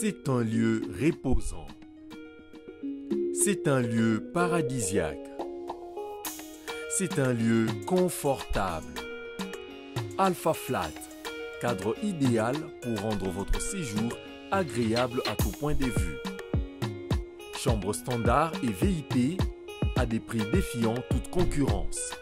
C'est un lieu reposant. C'est un lieu paradisiaque. C'est un lieu confortable. Alpha Flat, cadre idéal pour rendre votre séjour agréable à tout point de vue. Chambre standard et VIP à des prix défiant toute concurrence.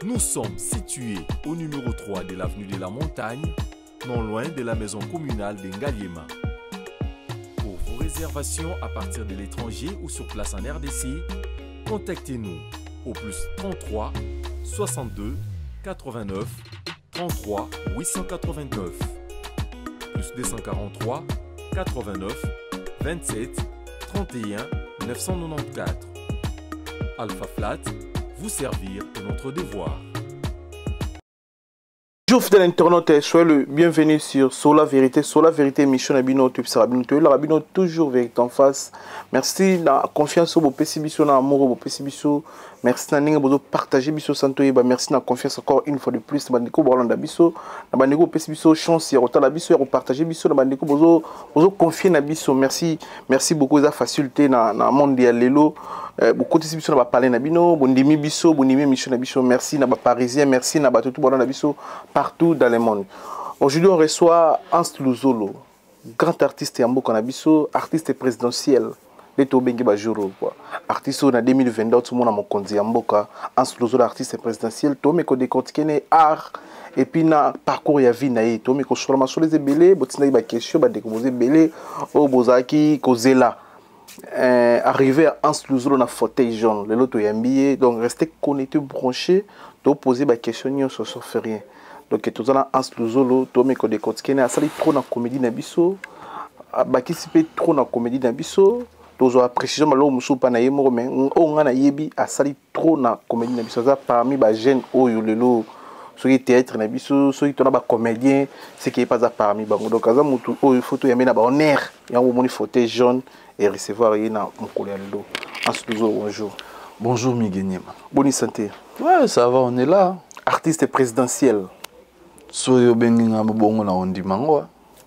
Nous sommes situés au numéro 3 de l'avenue de la Montagne, non loin de la maison communale d'Engaliema. Pour vos réservations à partir de l'étranger ou sur place en RDC, contactez-nous au plus 33 62 89 33 889 plus 243 89 27 31 994. Alpha Flat, vous servir de notre devoir. Bonjour fidèles internautes, soyez le bienvenu sur Sola Vérité. Sola Vérité, mission Abino, tu sais Rabino, la Rabino toujours vérité en face. Merci la confiance au beau pessibiso, na amour au beau pessibiso. Merci na ninga bozo partager biso santo yeba. Merci na confiance encore une fois de plus. Na bandiko bolanda biso, na bandiko pessibiso chance ya rota biso ya partager biso, na bandiko bozo confier na biso. Merci, merci beaucoup za facilité na monde ya lelo. Beaucoup de biso na parler na bino, bondimi biso, bondimi mission na biso. Merci na ba parisien, merci na ba tout bolanda biso partout dans le monde. Aujourd'hui on reçoit Hans Luzolo, grand artiste ya mboka na biso, artiste présidentiel. Les Tobengi Bajuro quoi. Artiste en 2022 tout le monde a mon konzi ya mboka. Hans Luzolo artiste présidentiel, to me ko décortiquer art et puis na parcours ya vie na ye, to me ko chola masole ze belé, botina ba question ba décomposer belé o bozaki kozela. Arrivé à Hans Luzolo na fauteuil jaune, le loto yambié, donc restez connectés, branchés, to poser ba question sur ça fait rien. Donc tout ça Hans Luzolo, to me ko décortiquer na sali trop na comédie na biso, participer trop na comédie na biso. Toujours précision malo musu pa na yemo mais on a na yebi a sali trop na comédie na biso ça parmi ba jeunes oyo lelo ceux qui théâtre na biso ceux qui tona ba comédien c'est qui est pas parmi bango donc aza mutu oyo photo ya mena ba honneur ya moni fauteuil jaune et recevoir na mukolo ya lelo. Ensuite bonjour. Bonjour Miguenyema. Bonne santé. Ouais, ça va, on est là. Artiste présidentiel. Soyo benginga bongo na ondimango.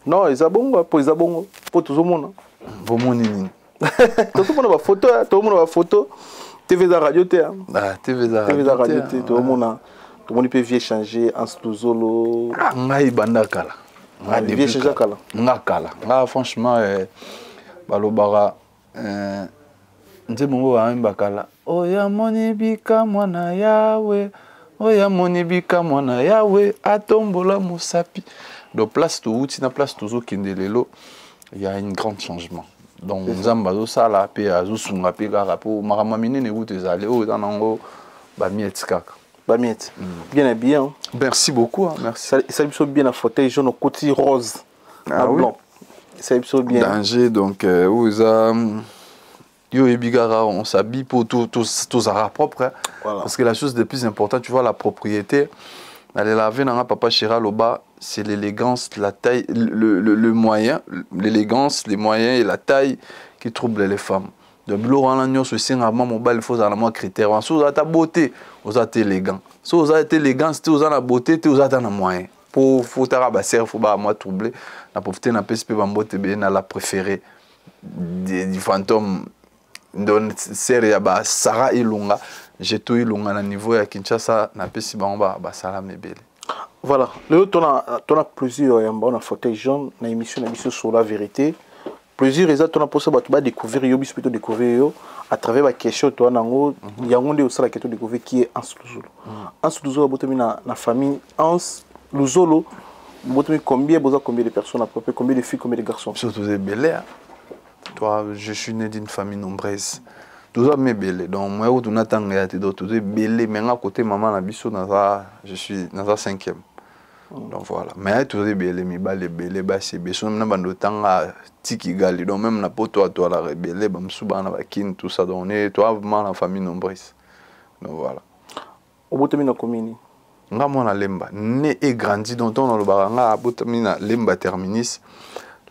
Non, ils a bongo, po ils a bongo, po tout le monde. Bomoni nini. Tout le monde a photo, tout le monde a photo. TV da radio té. Ah, TV da radio té, tout le monde peut échanger en Luzolo. Ngai bandakala. Ngai échanger kala. Ngakala. Nga franchement balobara nze mongo wa mbakala. Oya moni bika mwana yawe. Oya moni bika mwana yawe atombola musapi. Donc place tout outil na place tout kindelelo, il y a un grand changement. Donc nzamba zo sala pe azusunga pe kaka po makama minene kutu ezali o tanango ba miet kaka. Ba miet. Bien habillé. Hein? Merci beaucoup, hein, merci. Ça lui bien à fauteuil jaune au côté rose. Ah oui. Blanc. Ça lui bien. Danger donc yo et bigara on s'habille pour tous arabes propres hein. Voilà. Parce que la chose de plus importante, tu vois la propriété. Aller laver dans un papa chéra loba, c'est l'élégance, la taille, le moyen, l'élégance, les moyens et la taille qui troublent les femmes. De bleu en l'agneau, ce signe avant mon bal, il faut avoir critère. Si vous avez ta beauté, vous êtes élégant. Si vous avez élégant, si vous avez la beauté, vous avez un moyen. Pour faut tarabasser, il faut pas moi troubler. La pauvreté n'a pas de beauté, bien la préférée du fantôme. Donc série bah Sarah Ilunga. J'ai tout Ilunga na niveau à Kinshasa na pesi bamba ba sala mebele. Voilà, le ton a plusieurs on a fauteuil jaune na émission na biso sur la vérité. Plusieurs raisons ton a posé ba découvrir yo bis plutôt découvrir yo à travers la question toi nango yango nde osala question découvrir qui est Hans Luzolo. Hans Luzolo botomi na famille Hans Luzolo botomi combien de personnes à peu près, combien de filles, combien de garçons? Surtout des belles. Toi, je suis né d'une famille nombreuse. Tout ça, mes belles. Donc, moi, où tu n'as pas de tout est belle. Mais à côté, maman, je suis dans la 5e. Donc, voilà. Mais tout est belle. Mais les belles, c'est belle. Si on a un temps à Tiki Gali, donc même pour toi, la rebelle, tout ça. Donc, on est vraiment la famille nombreuse. Donc, voilà. Au bout de la commune? Nga mwana lemba. Né et grandi dans ton baranga à bout de lemba terminis.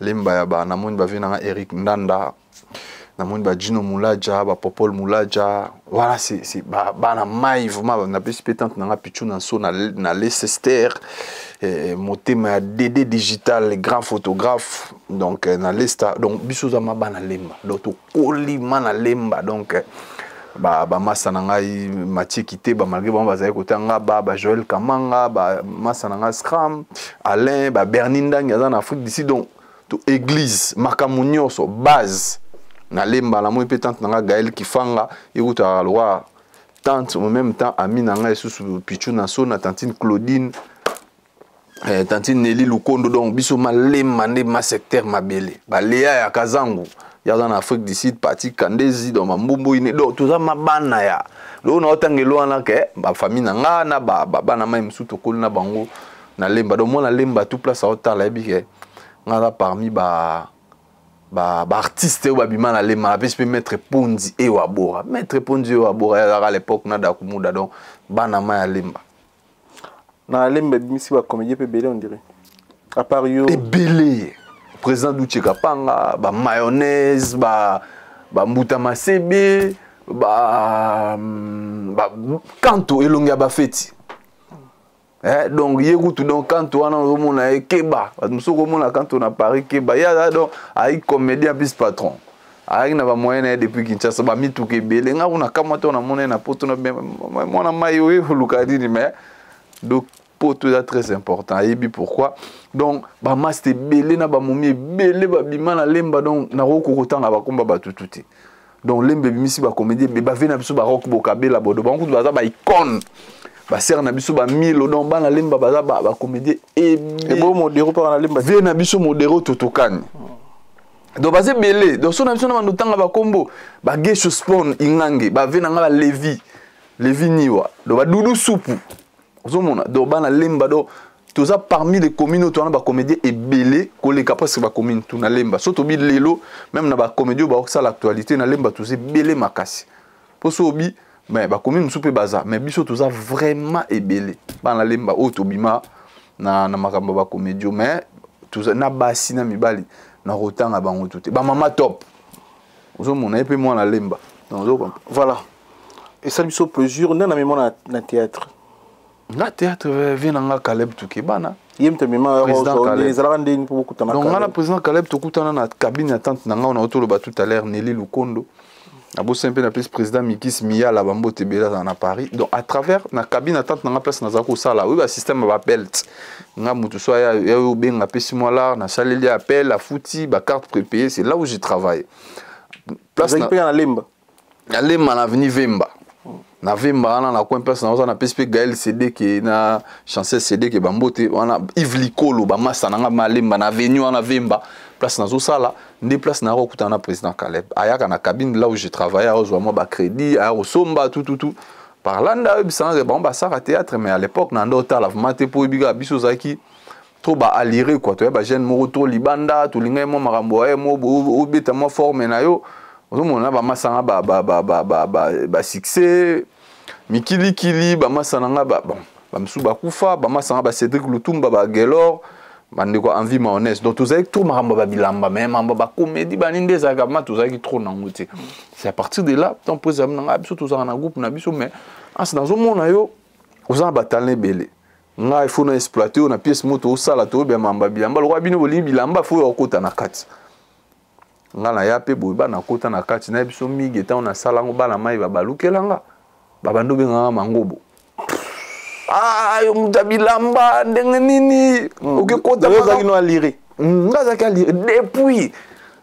Lemba ya ba namoni ba vina Eric Ndanda namoni ba Gino Moulaja, ba Popol Moulaja, voilà c'est ba na mai vraiment na pesi pétante na pichu na so na Leicester motema DD digital les grands photographes donc na lesta donc biso za mabana lemba donc to koli mana lemba donc ba masa na ngai Mathieu Kité ba malgré ba bazali kotanga ba Joël Kamanga ba masa na ngai Scram Alain ba Berninda ngaza na Afrique d'ici donc to église makamunyo so base na lemba la moi pétante na Gaël Kifanga ekuta loi tante en même temps ami na ngai sous pichu na so na tantine Claudine tantine Nelly Lukondo donc biso malemba nde ma secteur mabele ba Léa ya Kazangu ya dans Afrique du Sud parti Kandezi dans Mambumbu ine donc tout ça mabana ya lo na otangelo wana ke ba famille na nga na ba bana mai msuto kol na bango na lemba donc moi na lemba tout place otala ebike nga parmi ba artiste ou babima na lemba la pesi maître Pondi et Wabora maître Pondi et Wabora à l'époque na da kumuda donc bana mai ya lemba na lemba bimisi ba comédie pe belé on dirait à part yo belé président Douche Kapanga ba mayonnaise ba mbuta masebe ba kanto elonga ba feti donc yegutu donc kanto wana omona ekeba musoko mona kanto na Paris keba ya donc ai comédien bis patron ai na ba moyenne depuis Kinshasa ba mituke belé nga kuna kama to na mona na poto na mona mayo e lukadini mais donc poto est très important yebi pourquoi donc ba master belé na ba momi belé ba bima na lemba donc na roko kotanga ba komba ba tututi donc lembe bimisi ba comédie ba vena biso ba rock bokabela bodo ba nkutu baza ba icône ba ser na biso ba milo donc ba na lemba baza ba comédie et bo modéro pa na lemba vena biso modéro totokani donc baze belé donc so na biso na ndotanga ba kombo ba gesho spawn ingange ba vena nga ba Levi niwa donc ba dudu soupu ozomona donc ba na lemba donc tout ça parmi les communes to na ba comédie et belé koleka presque ba commune tout na lemba so to bi lelo même na ba comédie ba ça l'actualité na lemba tout c'est belé makasi pour so bi mais ba commune soupe baza mais biso tout ça vraiment et belé ba na lemba o to bima na makambo ba comédie mais tout ça na basi na mibali na rotanga bango tout ba mama top ozomona et puis moi na lemba donc voilà et ça biso plaisir na mémoire na théâtre na théâtre vient nga Caleb Tukebana yem te mema les alande pour beaucoup donc nga président Caleb Tukutana na cabine attente na nga on a autour ba tout à l'heure Nelly Lukondo abo simple na place président Mikis Mia la bambo tebela na Paris donc à travers na cabine attente na place na zako sala oui ba système ba belt nga mutu so ya benga pesi moi là na saleli appel la fouti ba carte prépayée c'est là où je travaille place na lemba na avenue Vemba na Vemba na coin place na PSP Gaël CD qui na chancel CD qui bambote wana Yves Likolo ba masa na malemba na avenue na Vemba place na zo sala ndé place na rokuta na président Caleb ayaka na cabine là où je travaillais à moi ba crédit à Somba tout par là nda bisanga ba ba sara théâtre mais à l'époque na ndota la mate pour biga biso zaki trop ba aliré quoi to ba jeune moko to libanda to linga mo marambo mo obeta mo forme na yo ozomona ba masanga ba succès mikili kili ba masanga ba bon ba msu ba kufa ba masanga ba Cédric Lutumba ba Gelor bande ko envie mayonnaise donc tous avec tout maramba ba bilamba même ba comédie ba ninde za ga tout ça qui trop nangote c'est à partir de là ton président na biso tout ça na groupe na biso mais as dans zo mona yo oza ba talent belé nga il faut na exploiter on a pièce moto au sala to be mamba bilamba lo bino boli bilamba faut okota na kati nga na ya pe boy ba na kota na kati na biso migeta on a sala ngo ba na mai ba balukelanga ba bando benga mangobo yo mutabilamba ndenge nini oke kota za kino alire nga za lire depuis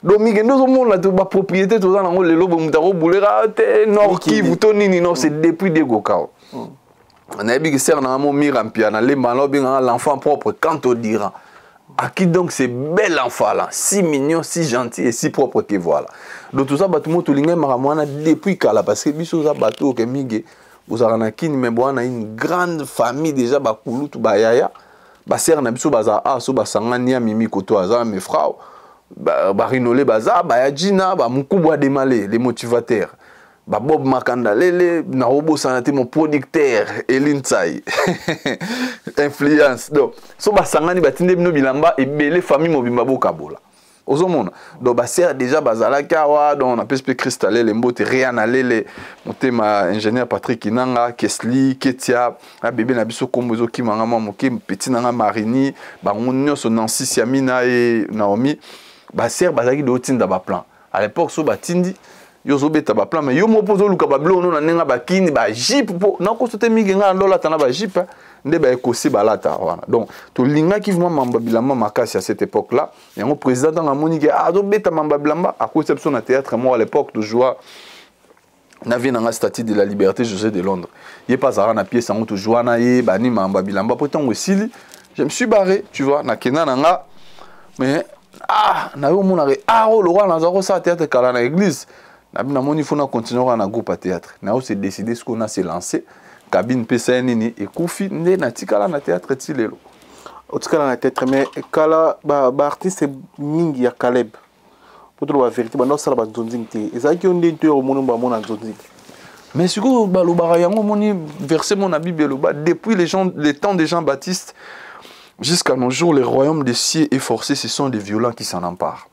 domige ndozo mona to ba propriété to za ngo lelo bo mutako bulera te nord Kivu to nini non c'est depuis des gokao on a bien que c'est na mo mirampia na le malo benga l'enfant propre quand on dira à qui donc c'est bel enfant là si mignon si gentil et si propre que voilà donc tout ça ba tout mo to linga maramwana depuis kala parce que biso za bato ke mige uzarana kini mais bwana une grande famille déjà ba kulutu ba yaya ba ser na biso baza so basangania mimi koto aza mes frères ba rinolé baza ba yajina ba mukubwa demale les motivateurs ba Bob Makandalele na robo sanate mon producteur Elintsai influence donc so basangani batinde bino bilamba ebele famille mobimba bokabola ozomona donc basere déjà bazalaki awa donc na pesi mpe cristalé le mbote rien alele motema ingénieur Patrick Kinanga Kesli Ketia abebe na biso kombo ezokimanga mwa moke petit nanga Marini bango nyonso Nancy Siamina et Naomi basere bazalaki deotinda baplan à l'époque so batindi yo zobeta baplan mais yo mopo ozoluka bablono na nenga bakini bajipe mpo nakosote mingi nga ndolata na bajipe nde baekosi balata wana donc tolingaki vraiment Mamba Bilamba makasi à cette époque là yango président ntango amoni ke azobeta Mamba Bilamba akosa biso na théâtre moi à l'époque toujours na vie nanga statue de la liberté José de Londres ye pas azalaka na pièce yango toujours wana ye bani Mamba Bilamba po ntango esili je me suis barré tu vois na kenda nanga mais na yo monaka le roi nazala kosala théâtre kala na église na moni faut na continuer na groupe à théâtre na se décider ce qu'on a se lancer cabine pesa nini ekufi nde na tikala na théâtre tilelo otikala na théâtre mais kala ba artiste mingi ya Caleb pour la vérité ba no sala ba nzonzing te ezaki on nde to mona ba mona nzonzing mais siko ba lobara yango moni verset mon bible loba depuis les temps de Jean-Baptiste jusqu'à nos jours les royaumes des cieux et forcés ce sont des violents qui s'en emparent.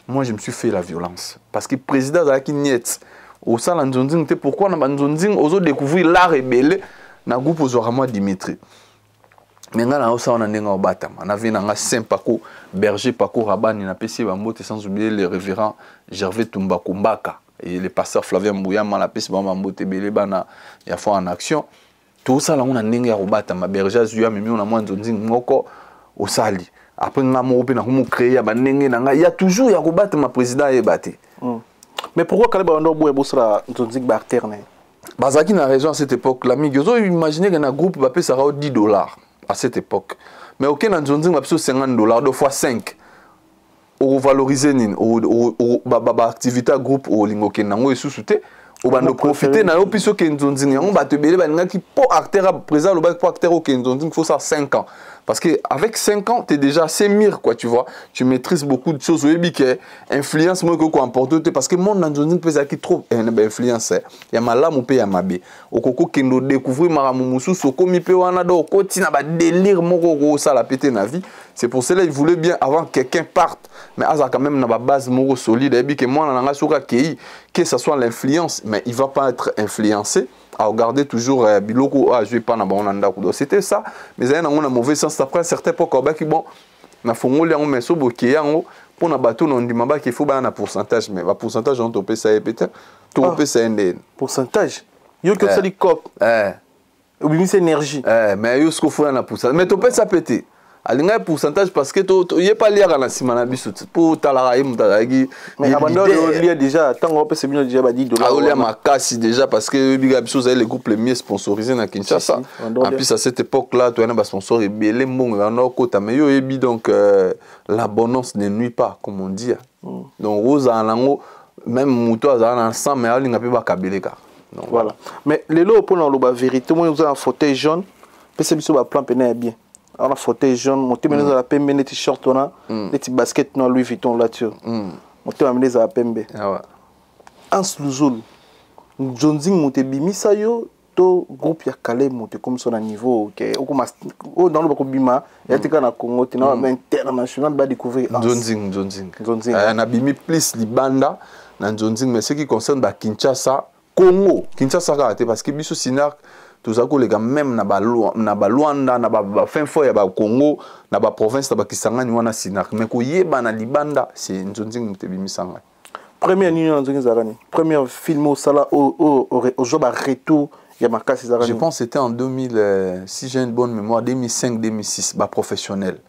Moi je me suis fait la violence parce que président zalaki niet au sala nzonzing te pourquoi na nzonzing ozo découvrir l'art rebelle na groupe ozora moi Dimitri mais nga na osa na ndenga obatama na vina nga Saint Paco berger Paco Rabani na pesi ba mbote sans oublier le révérend Gervais Tumba Kumbaka et le pasteur Flavien Mbouyama na pesi ba mbote belé bana ya foi en action tout ça là on a ndenga obatama berger zuya mimi on a moi nzonzing moko osali après nga mo pe na ko créer ba ndenge na nga il y a toujours ya kobatama président yebate. Mais pourquoi Caleb Ando Boue Bossra Nzonzing Barterne Bazaki n'a raison à cette époque. L'ami, vous imaginez qu'un groupe va payer $10 à cette époque. Mais aucun Nzonzing va payer $50, 2 fois 5. Au valoriser la activité groupe au lingoken nango et sous-souté. Au bando profiter na yo piso ke Nzonzing on va te belé ba ngaki pour acteur présent le bac pour acteur au Nzonzing faut ça 5 ans. Parce que avec 5 ans, tu es déjà assez mûr, quoi, tu vois. Tu maîtrises beaucoup de choses. Oui, que influence moi que quoi importe parce que mon Nzonzing peut être trop influence. Il y a ma lame ou il y a ma bé. Au coco kendo découvrir maramumusu soko mi pe wana do koti na ba délire moko ça la péter na vie. C'est pour cela il voulait bien avant que quelqu'un parte mais asa quand même na ba base moko solide et que moi na nga soka que ça soit l'influence mais il va pas être influencé. À regarder toujours biloko à jouer pas na bananda kudo c'était ça mais il y a un mauvais sens après certains époques ba qui bon na fongoli yango mais so boké yango pour na bateau non dimaba qu'il faut ba na pourcentage mais ba pourcentage on topé ça peut-être topé ça ndé pourcentage yo que ça dit cop oui c'est énergie mais yo ce qu'il faut na pourcentage mais topé ça pété alinga pourcentage parce que tu y est pas lire na simana biso pour talara mutaki mais abandon lire déjà tant on peut c'est bien déjà ba $10 aolia makasi déjà parce que biga biso les groupes les mieux sponsorisés na Kinshasa en plus à cette époque là tu as un sponsor et belé mbongo na kota mais yo ebi donc l'abondance ne nuit pas comme on dit donc rosa nango même muto azana 100 mais alinga pe ba kabeleka donc voilà mais les lots pour dans la vérité moi vous avez un fauteuil jaune parce que biso ba plan peine bien on a fauteuil jaune monter mené dans la pembe des t-shirt on a des petits baskets non Louis Vuitton là-dessus monter mené dans la pembe ah ouais Ans Luzul Nzonzing monter bimisa yo to groupe ya Caleb monter comme son niveau que dans le bima ya tika na Congo tina international ba découvrir Nzonzing na bimi plus libanda na Nzonzing mais ce qui concerne ba Kinshasa Congo Kinshasa parce que biso sinar tous les gars même na Luanda na ba fin fo ya ba Congo na ba province na ba Kisangani wana sinak mais ko yeba na libanda c'est Nzonzing mtebimisanga première union Nzonzing zarani premier film au sala au job à retour ya makasi zarani je pense c'était en 2000 si j'ai une bonne mémoire 2005 2006 ba professionnel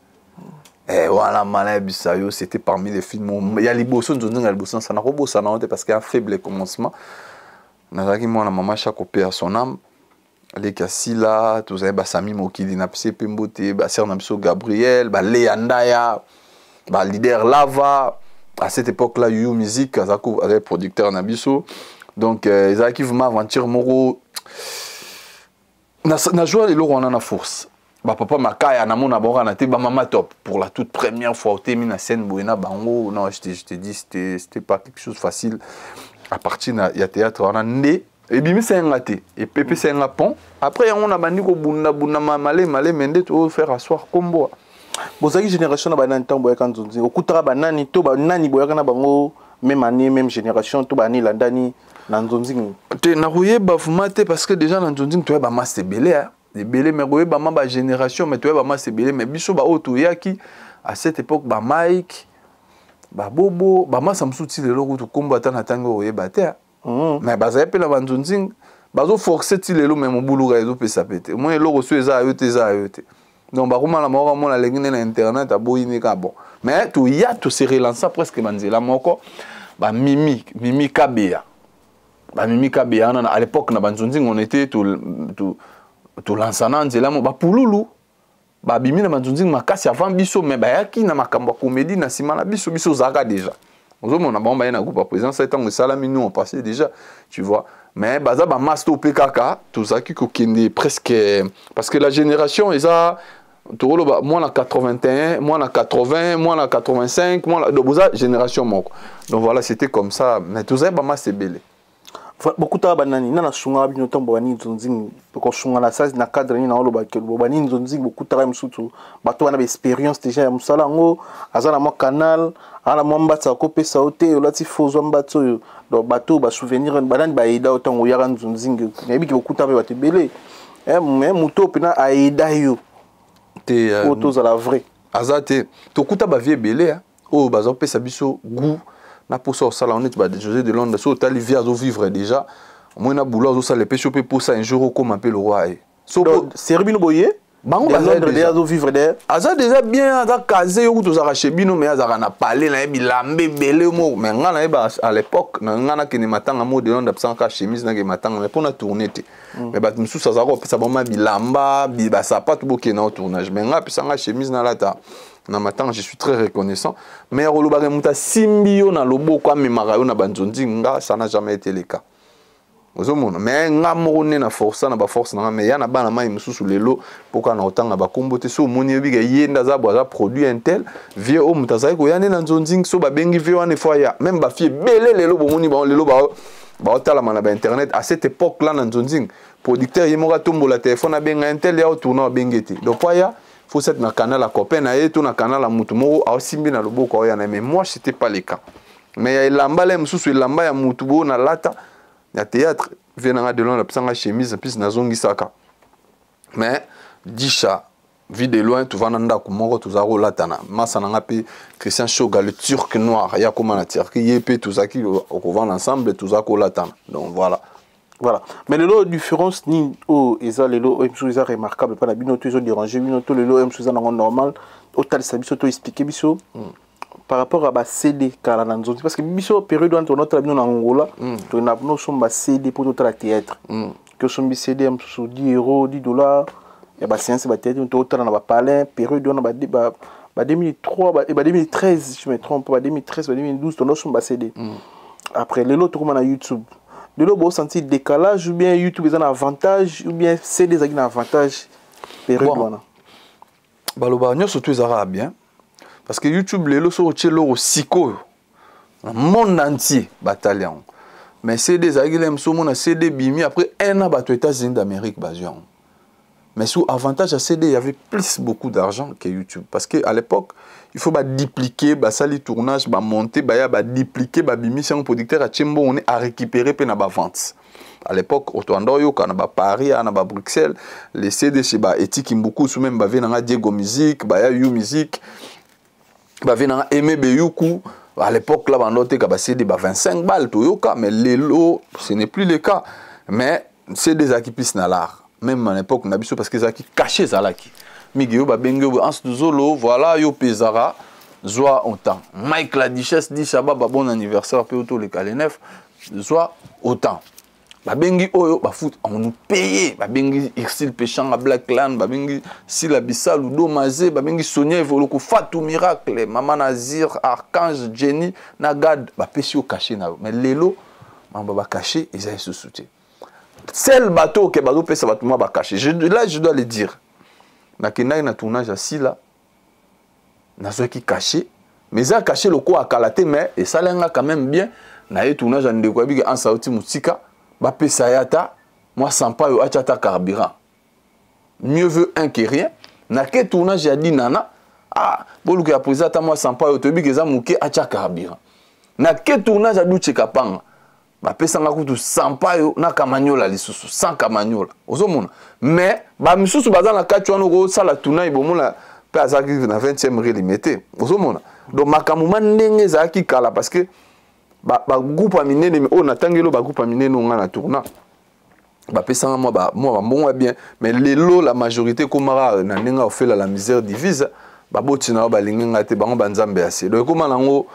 et voilà malais bisayo c'était parmi les films il y a liboso Nzonzing ya liboso ça na robo ça na parce qu'il y a un faible commencement nazaki mwana mama chaque opère son âme les Kassila, tous les Bassami Mokili, Napse Pembote, Basser Namso Gabriel, Léandaya, leader Lava. À cette époque-là, Yu Music, Kazako, avec producteur Nabiso. Donc, ils ont vraiment aventure Moro. Na joué les lots en force. Papa Makaya, Namon Abora, Nate, Mama Top. Pour la toute première fois, au Témi, na scène, Bouena, Bango. Non, je te dis, c'était pas quelque chose de facile. À partir de théâtre, on a né. Et bimi c'est un raté et Pépé c'est un pont après on a bandi ko bunda malé mende to faire asseoir combo bozaki génération na banani ntango boyaka nzonzi okutaka banani to banani boyaka na bango même année même génération to bani landani na nzonzi te na koyeba vuma te parce que déjà na nzonzi toyeba masse ebele ebele mais koyeba ma ba génération mais toyeba masse ebele mais biso ba oyo toyaki à cette époque ba Mike ba Bobo ba masa msuti lelo kutu kombo ata na tango koyeba te mais bazali pe na banzonzi bazo forcer ti lelo même mobulu ga ezo pesa pete moi eloko so eza yo te donc bakoma na moko mona lengine na internet aboyini ka bon mais to ya to se relancer presque manzela moko ba mimi kabea ba mimi kabea na à l'époque na banzonzi on était to lansana nzela mo ba pululu ba bimi na banzonzi makasi avant biso mais ba yaki na makambo comédie na sima na biso zaka déjà ozomona ba na groupe à présence etango salami nous on passait déjà tu vois mais baza ba master PKK tout ça qui kokende presque parce que la génération eza tolo moi na 81 moi na 80 moi na 85 moi na boza génération moko donc voilà c'était comme ça mais tout ça ba master belé beaucoup ta banani na sunga bino tombo bani nzonzi ko sunga na sas na cadre ni na olo ba ke bani nzonzi beaucoup ta msutu bato wana ba expérience déjà ya musala ngo azana mo canal ala mo mbatsa ko pesa ote olati fozo mbatso yo donc bato ba souvenir banani ba ida otango ya nzonzi ngebi ki beaucoup ta ba tebele mais muto pena aida yo te autos à la vraie azate to kuta ba vie belé o bazo pesa biso goût na posa au salon net ba José de Londres so tali via zo vivre déjà moi na boulot zo sale pêche pour ça un jour comme appelle le roi so serbino boye bango ba déjà zo vivre der aza déjà bien aza casé yo to za chebino mais aza na parler na bilambe belé mo mais ngana ba à l'époque na ngana ke ni matanga mo de Londres sans chemise na ke matanga mais pour na tourner te mais ba msu ça za ko pesa ba bilamba ba sapato boké na tournage mais ngana pesa nga chemise na lata na matanga je suis très reconnaissant mais rolobare muta simbio na loboko amemaka yo na banzonzi nga ça n'a jamais été le cas ozomona mais nga moko ne na force na ba force na mais ya na bana mai mususu lelo poka na otanga ba kombo te so moni yobiga yenda za boza produit intel vie o mutazai ko ya ne na nzonzi so ba bengi vie wana fois ya même ba fie belé lelo bomoni ba lelo ba otala mana ba internet à cette époque là na nzonzi producteur yemoka tombola téléphone a benga intel ya tourner bengeti donc fois ya faut être na canal à copain na yeto na canal à mutu moko a simbi na loboko ya na mais moi c'était pas le cas mais ya lamba la msusu lamba ya mutu bo na lata ya théâtre venanga de loin la psanga chemise puis na zongi saka mais disha vu de loin tu vas nanda ko moko tu zaro latana masa na ngapi Christian Shoga le turc noir ya comment na Turquie yep tout ça qui on vend ensemble tout ça ko latana donc voilà. Voilà. Mais le différence ni au eza le lo est remarquable pas la bino tout ils ont dérangé bino tout le lo est normal autant ça biso to expliquer biso par rapport à ba CD car na nzonzi parce que biso période où on a bino na Angola to na no somba CD pour tout la théâtre que sombi CD am so 10 euros 10 dollars et ba séance ba théâtre to autant na ba palais période où on a ba 2003 ba 2013 je me trompe pas 2013 ba 2012 to no somba CD après le lo to comme na YouTube de l'eau vous senti décalage ou bien YouTube est un avantage ou bien CD est un avantage période baloba nyo surtout ezara bien parce que YouTube les so tchelo siko le monde entier bataillon mais CD zagilem so mona CD bimi après un an bato États-Unis d'Amérique bazion mais sous avantage à CD il y avait plus beaucoup d'argent que YouTube parce que à l'époque il faut dupliquer sali tournage monter ya dupliquer bimi c'est un producteur à Tchembo on est à récupérer pe na ba vente à l'époque au Tondo kana ba Paris na ba Bruxelles les CD chez ba Etiki Mbuku sous même ba venanga Diego Music ya You Music ba venanga Aimé Beyuku à l'époque là bandote ka ba CD ba 25 balles toyoka mais lelo ce n'est plus le cas mais c'est des akipis na l'art même à l'époque na biso parce que zaki caché zalaki Miguel Babengo Ans Zolo voilà yo pesara zoa autant Mike la Duchesse dit Shababa bon anniversaire pe auto le Kalenef zoa autant Babengi oyo ba foot on nous payer Babengi Irsil Péchanga Blackland Babengi Sila Bissal Ludo Mazé Babengi Sonia Evoloko Fatou Miracle Maman Nazir Archange Jenny Nagad ba pesio caché na mais lelo mamba ba caché ils avaient ce soutien seul bateau que bateau pesa bateau ba caché là je dois le dire na kenai na tournage assis là na zo qui caché mais ça caché le quoi à kalaté mais et ça lenga quand même bien na ye tournage en de quoi bi en sauti musika ba pesa yata moi sans pas yo achata carburant mieux veut un que rien na que tournage a dit nana ah boluka ya président ta moi sampa yo tobi keza muke acha carburant na ke tournage adu chekapanga ba pesanga kutu sampa yo na kamanyola lisusu sans kamanyola ozomona mais ba misusu baza na kati wana ko sala tournage bomona pe azaki na 20e relimité ozomona donc makamuma ndenge zaki kala parce que ba groupe aminene mais on atangelo ba groupe aminene on na tourna ba pesanga moi bon bien mais lelo la majorité komara na ndenga au fait la misère divise ba botina ba linga te bango banzambe assez donc comment nango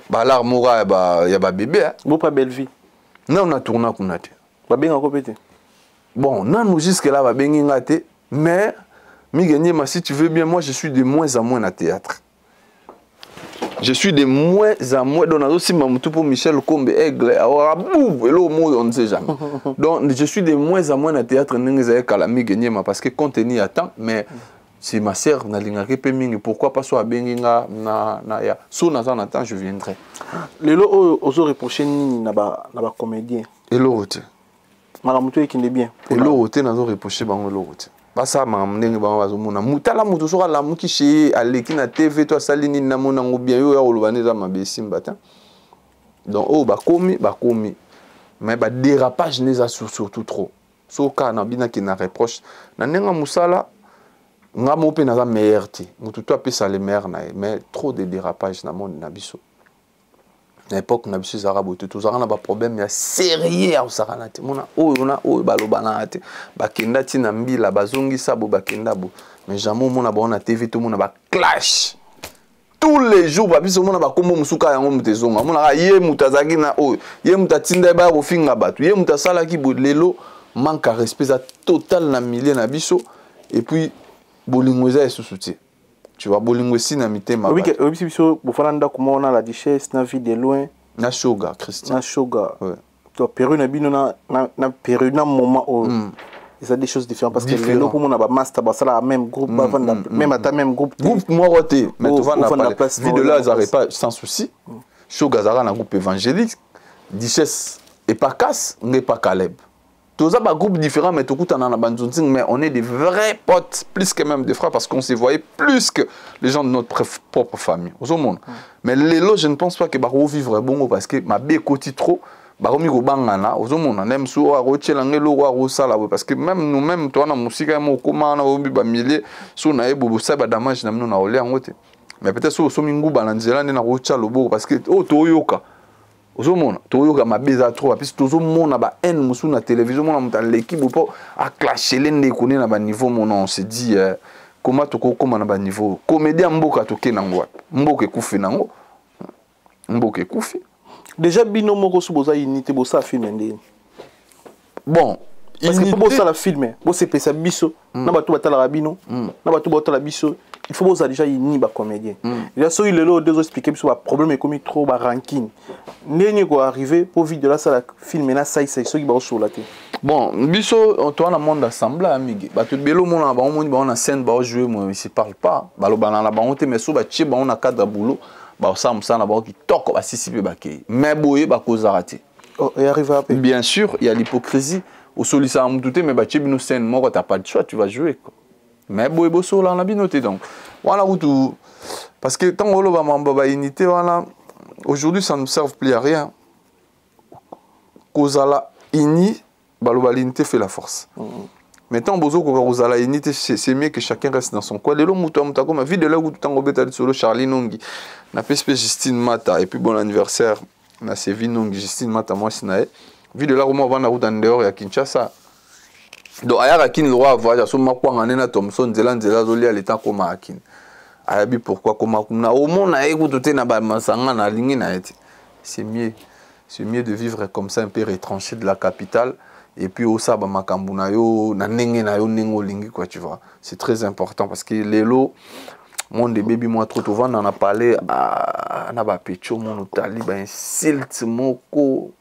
ba l'armora ya ba bébé bon pas belle vie non on a tourna kuna te ba benga ko pété bon non jusque là ba benga te mais Miguel, si tu veux bien, moi je suis de moins en moins à théâtre. Je suis de moins en moins. Donc, aussi, pour Michel Combe, Aigle, on ne sait jamais. Donc, je suis de moins en moins à théâtre. Parce que compte tenu à temps, mais si ma sœur n'a pas pourquoi pas soit benga na ya. Si on attend, je viendrai. Les lots aux reprochés n'a pas comédien. Et l'autre. Madame Moutou qui est bien. Et l'autre n'a pas reproché l'autre. Basa mamnenge ba bazomona mutala mutu soka la muki chez aleki na TV to salini na mona ngobia yo ya olobaneza mabesimba ta donc oh ba komi mais ba dérapage neza surtout trop soka na bina ki na reproche na nenga musala nga mo pe na za meilleur ti mutu to apesa le maire na mais trop de dérapage na monde na biso à l'époque na biso arabo tout ça na ba problème ya sérieux au sarana te mona o balobana te bakenda ti na mbila bazongi sabo bakenda bo mais jamais mona ba na TV tout mona ba clash tous les jours ba biso mona ba kombo musuka yango mutezonga mona ye mutazaki na o ye mutatinda ba ko finga batu ye mutasala ki bodlelo manque à respect total na milieu na biso et puis bolingweza esusuti. Tu vois, bolingo si na mitema. Oui, oui, biso bofana comment on a la duchesse na vie de loin. Na shoga, Christian. Na shoga. Ouais. Tu Pérou na bino na Pérou na moment où c'est des choses différentes parce que les locaux on a ba master ba ça la même groupe même à ta même groupe. Groupe moi roté, mais tu vas na place. Vie de là j'arrive pas sans souci. Shoga zara na groupe évangélique. Duchesse et pas casse, n'est pas Caleb. Tous un groupe différent, mais tout mais on est des vrais potes, plus que même des frères, parce qu'on se voyait plus que les gens de notre propre famille. Au monde. Mais les lots, je ne pense pas que Baro vivre bon, parce que ma bé côté trop, Baro mi go bangana, au monde, on aime sous rocher l'angelo ou sala, parce que même nous-mêmes, toi, on a musique, on comment on a oublié bamilier, sous nae bobo ça, damage, n'a nous olé en côté. Mais peut-être sous somingo balanzela, n'a rocher lobo, parce que oh toyoka. Ozomona toyoka mabeza trop parce que tozomona ba haine musu na télévision mona muta l'équipe pour a clasher l'ende connaît na ba niveau mona on se dit comment toko koma na ba niveau comédien mboka toke na ngwa mboka ekufi nango mboka ekufi déjà bino moko su boza unité bosa film ndeni bon parce que pour bosa la film bo se pesa biso na batu batala rabino na batu batala biso il faut bosa déjà uni ba comédien déjà so il est là deux expliquer biso ba problème comme trop ba ranking neni ko arriver pour vite de la salle film na sai so ki ba so la te bon biso toi na monde assemblée amigi batu belo mona ba on ba na scène ba jouer moi ils se parlent pas ba lo bana la ba on te mais so ba tche ba on a cadre boulot ba ça na ba ki toko ba sisipe ba ke mais boye ba cause raté oh et arriver après bien sûr il y a l'hypocrisie au solliciter en douter mais ba tche bino scène moi t'as pas de choix tu vas jouer quoi. Mais boye bosso là on a bien noté donc voilà tout parce que tant que l'on va unité voilà aujourd'hui ça ne sert plus à rien kozala ini baloba l'unité fait la force maintenant bozo ko kozala unité c'est mieux que chacun reste dans son coin lelo muto mutako ma vie de là où tout en beta solo Charlie Nongi na pespe Justine Mata et puis bon anniversaire na Sevi Nongi Justine Mata moi sinae vie de là où moi va na route en dehors ya Kinshasa. Donc ayaka kin le roi voyage so makwanga nena Thomson nzela zoli à l'état comme akin ayabi pourquoi comme na au monde na ekutote na ba masanga na lingi na eti c'est mieux de vivre comme ça un peu retranché de la capitale et puis au saba makambu na yo na ndenge na yo nengo lingi quoi tu vois c'est très important parce que lelo monde de baby moi trop souvent on a parlé à na ba pecho mon tali ba insulte moko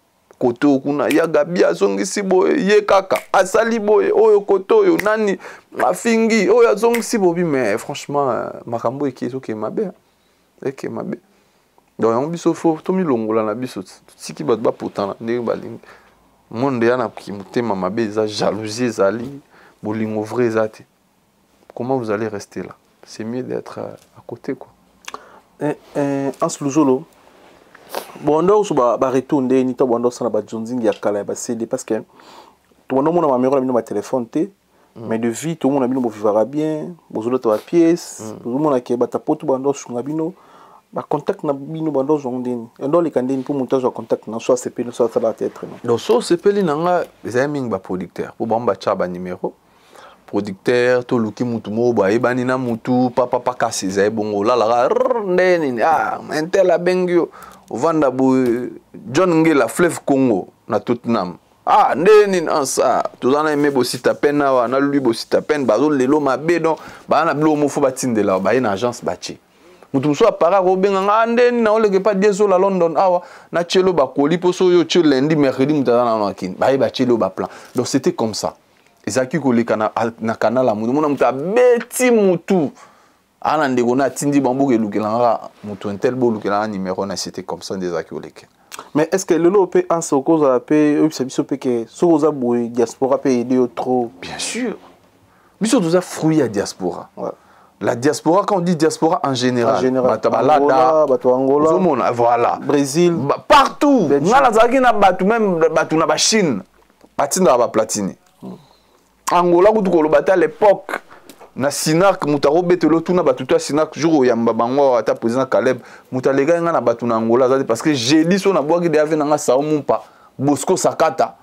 koto kuna ya gabia zongisi boye ye kaka asali boye oyo koto yo nani afingi oyo zongisi bobi mais franchement makambo ekizo mabe eke mabe donc on biso fo to milongola na biso tiki bat ba potana ndenge balingi monde yana kimutema mabe za jalousie zali bolingo vrai zate comment vous allez rester là c'est mieux d'être à côté, quoi. En Slouzolo, bon, on va retourner, ni on va s'en il y a qu'à la CD parce que tout le monde a ma téléphone, mais de vie, tout le monde a mis vivra bien, besoin de pièce, tout le monde a qui est pote, bando sur la bino, contact na bino bando zondini, et dans les candidats pour monter en contact, non soit CP, non soit ça la tête. Donc, so CP, il y a des producteurs, pour bamba chaba numéro. Producteur to luki mutu mo ba ebani na mutu papa paka seza bongo la ndeni mentel abengio vanda bo John Ngela Fleuve Congo na Tottenham ndeni ansa tozana aimé bo sita pena wa na lui bo sita pen bazo lelo mabe don ba na blo mo fo batindela ba ina agence bachi mutu so apara ko benga ndeni na oleke pa dieso la London awa na chelo ba koli poso yo chelo lundi mercredi mutana na kin ba chelo ba plan. Donc c'était comme ça. Ezaki koleka na canal la mutu mona mutu abeti mutu ana ndeko na tindi bamboke lukelanga mutu intel bo lukelanga numéro na c'était comme ça des aki koleka. Mais est-ce que le lot peut en cause à payer biso peut que soza boy diaspora peut aider trop? Bien sûr. Biso doza fruit à diaspora. Ouais. La diaspora, quand on dit diaspora en général, Angola, voilà. Brésil, partout. Ngala zaki na batu même batu na ba Chine. Batinda ba platine. Angola à l'époque na Sinak mutaro betelo tuna batuto Sinak jour yamba bango ata président Caleb mutalega nga na batu na Angola parce que j'ai dit so na boaki de ave nga sao mumpa Bosco Sakata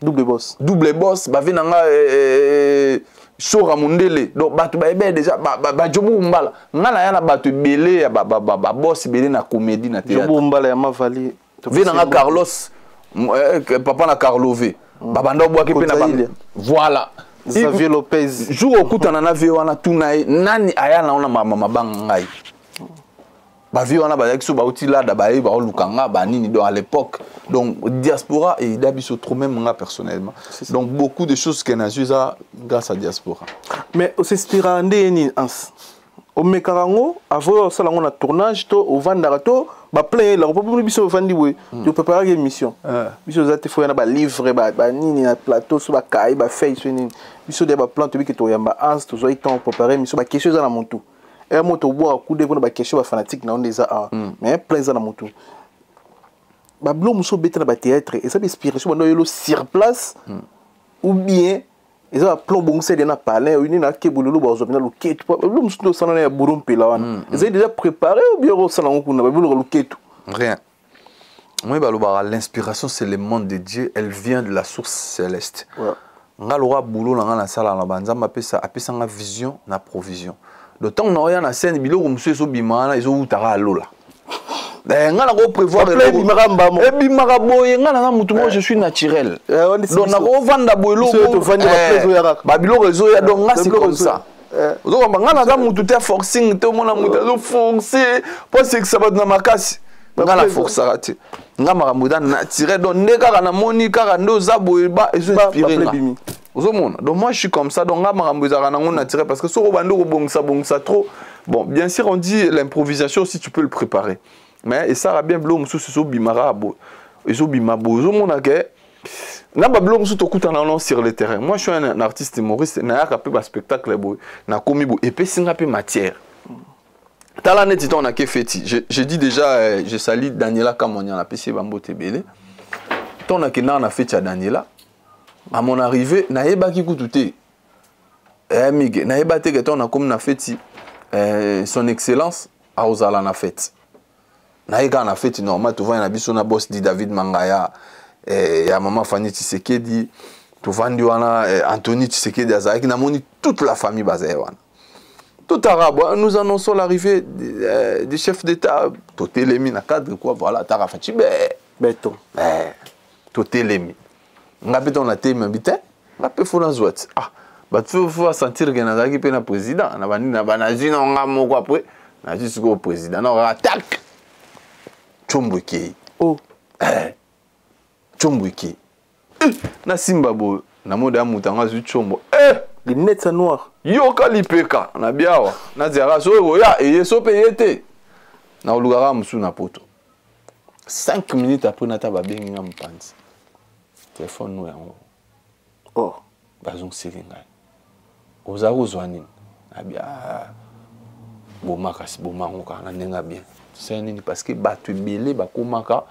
double boss bave nga Sora Mundele donc batu ba ebe déjà ba jobu mbala nga na ya na batu belé ya ba boss belé na comédie na théâtre jobu mbala ya mavali ve nga Carlos papa na Carlové babanda boaki pe na voilà Xavier Lopez jour okutana na vie wana tunaye nani aya na ona mama bangai ba vie wana ba yakso ba utila da ba ba lukanga ba nini donc à l'époque donc diaspora et d'abiso trop même moi personnellement donc beaucoup de choses que na juza grâce à diaspora mais au s'inspira ndeni ans au mekarango avant ça on a tournage to au vandarato ba plein la pour biso vandi we tu préparer une émission biso za te faut na ba livre ba nini na plateau so ba kai ba feuille so nini biso de ba plan to bi que to yamba ans to zo temps préparer émission ba question za na montu et moto boa coup de ba question ba fanatique na on des mais plein za na montu ba blo muso beta na ba théâtre et ça inspiration ba no yelo sur place ou bien ils ont plan bon c'est dans palais une na kebululu ba zo bina luketu blo muso no sana na burumpe la wana ils ont déjà préparé ou bien au salon kuna ba blo luketu rien. Moi ba l'inspiration c'est le monde de Dieu, elle vient de la source céleste. Nga lora boulot na sala na banzamba apesa nga vision na provision. D'autant na ya na scène biloko muso so bimana izo utara lola. Nga na ko prévoir bimaka boye nga na mutu mo je suis naturel. Donc na ko vanda boyelo ba biloko ezo ya donc nga c'est comme ça. Ozo ba nga na mutu te forcing te mona mutu zo forcer parce que ça va na makasi. Nga la force arrêté. Nga maramuda naturel donc neka na moni kaka ndo za boye ba ezo inspirer nga. Donc moi je suis comme ça, donc là je naturel parce que si on trop, bon bien sûr on dit l'improvisation si tu peux le préparer, mais et ça va bien blom sous ce bimara et so bimabo mon que na ba blom sous to sur le terrain. Moi je suis un artiste humoriste na ya peu spectacle boy na komi bo et puis singa peu matière. Tala net on a que feti. Je dis déjà je salue Daniela Kamonia na PC Bambo Tebele. Ton a que na feti à Daniela. À mon arrivée, naïba qui coûte mig naïba te que on a comme na fête son excellence a osala na fête naïga na fête normal tu vois na biso na boss dit David Mangaya ya maman Fanny Tshisekedi tu vois ndi wana Anthony Tshisekedi azaki na moni toute la famille bazaye wana tout arabe nous annonçons l'arrivée du chef d'état Totelemi na cadre quoi voilà Tarafachi beto Totelemi ngapi ton la teme bité ngapi fona zwat bah tu faut sentir que nazaki pe na président na bani na banazi na nga moko après na jusqu'au président non attaque Chombuki Chombuki na Simbabo na moda mutanga zu chombo les nets noirs yo kalipeka na biawa na zera so ya et so payete na olugara musu na poto 5 minutes après na taba bengi nga mpanzi téléphone nous yango bazon selinga oza kozwani abia bomaka si bomangoka na nenga bien c'est nini parce que batu belé bakomaka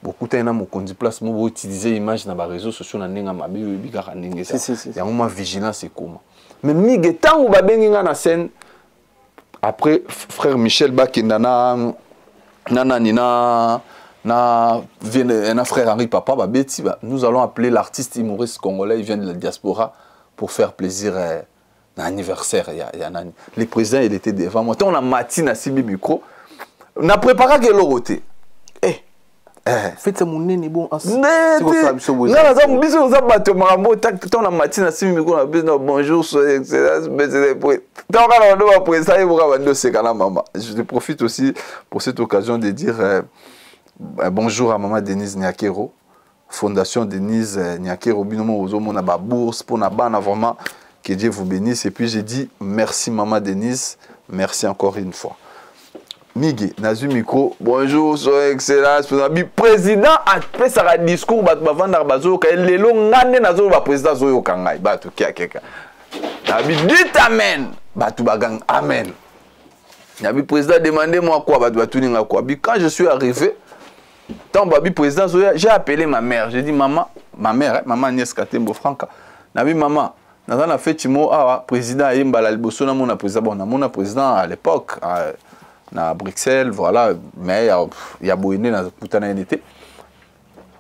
beaucoup tena mokonzi place mo utiliser image na ba réseaux sociaux na nenga mabe bikaka ndenge ça yango ma vigilance et comment mais mige tango ba benginga na scène après frère Michel Bakenda na frère Henri Papa babeti nous allons appeler l'artiste humoriste congolais il vient de la diaspora pour faire plaisir l'anniversaire le président il était devant moi on a matin à Sibi micro on a préparé que l'oroté faites mon nez bon bonjour je profite aussi pour cette occasion de dire bonjour à maman Denise Nyakero Fondation Denise Nyakero binomo ozomona ba bourse pour na bana vraiment que Dieu vous bénisse et puis j'ai dit merci maman Denise merci encore une fois Migi, Nazu Micro, bonjour, son excellence, président a fait sa discours, bat bavanda bazo, le long ngane nazo ba président zoyo kangai, batu kia keka. Nabi dit amen, batu bagang amen. Nabi président demandez moi quoi, batu ninga quoi. Quand je suis arrivé, tant babi président zoyo, j'ai appelé ma mère, j'ai dit maman, ma mère, maman Agnès Katembo Franca. Nabi maman, nazana fait timo ah président yemba la liboso na mona président bon na mona président à l'époque. Na Bruxelles, voilà, mais il y a Boyné dans Poutana NT.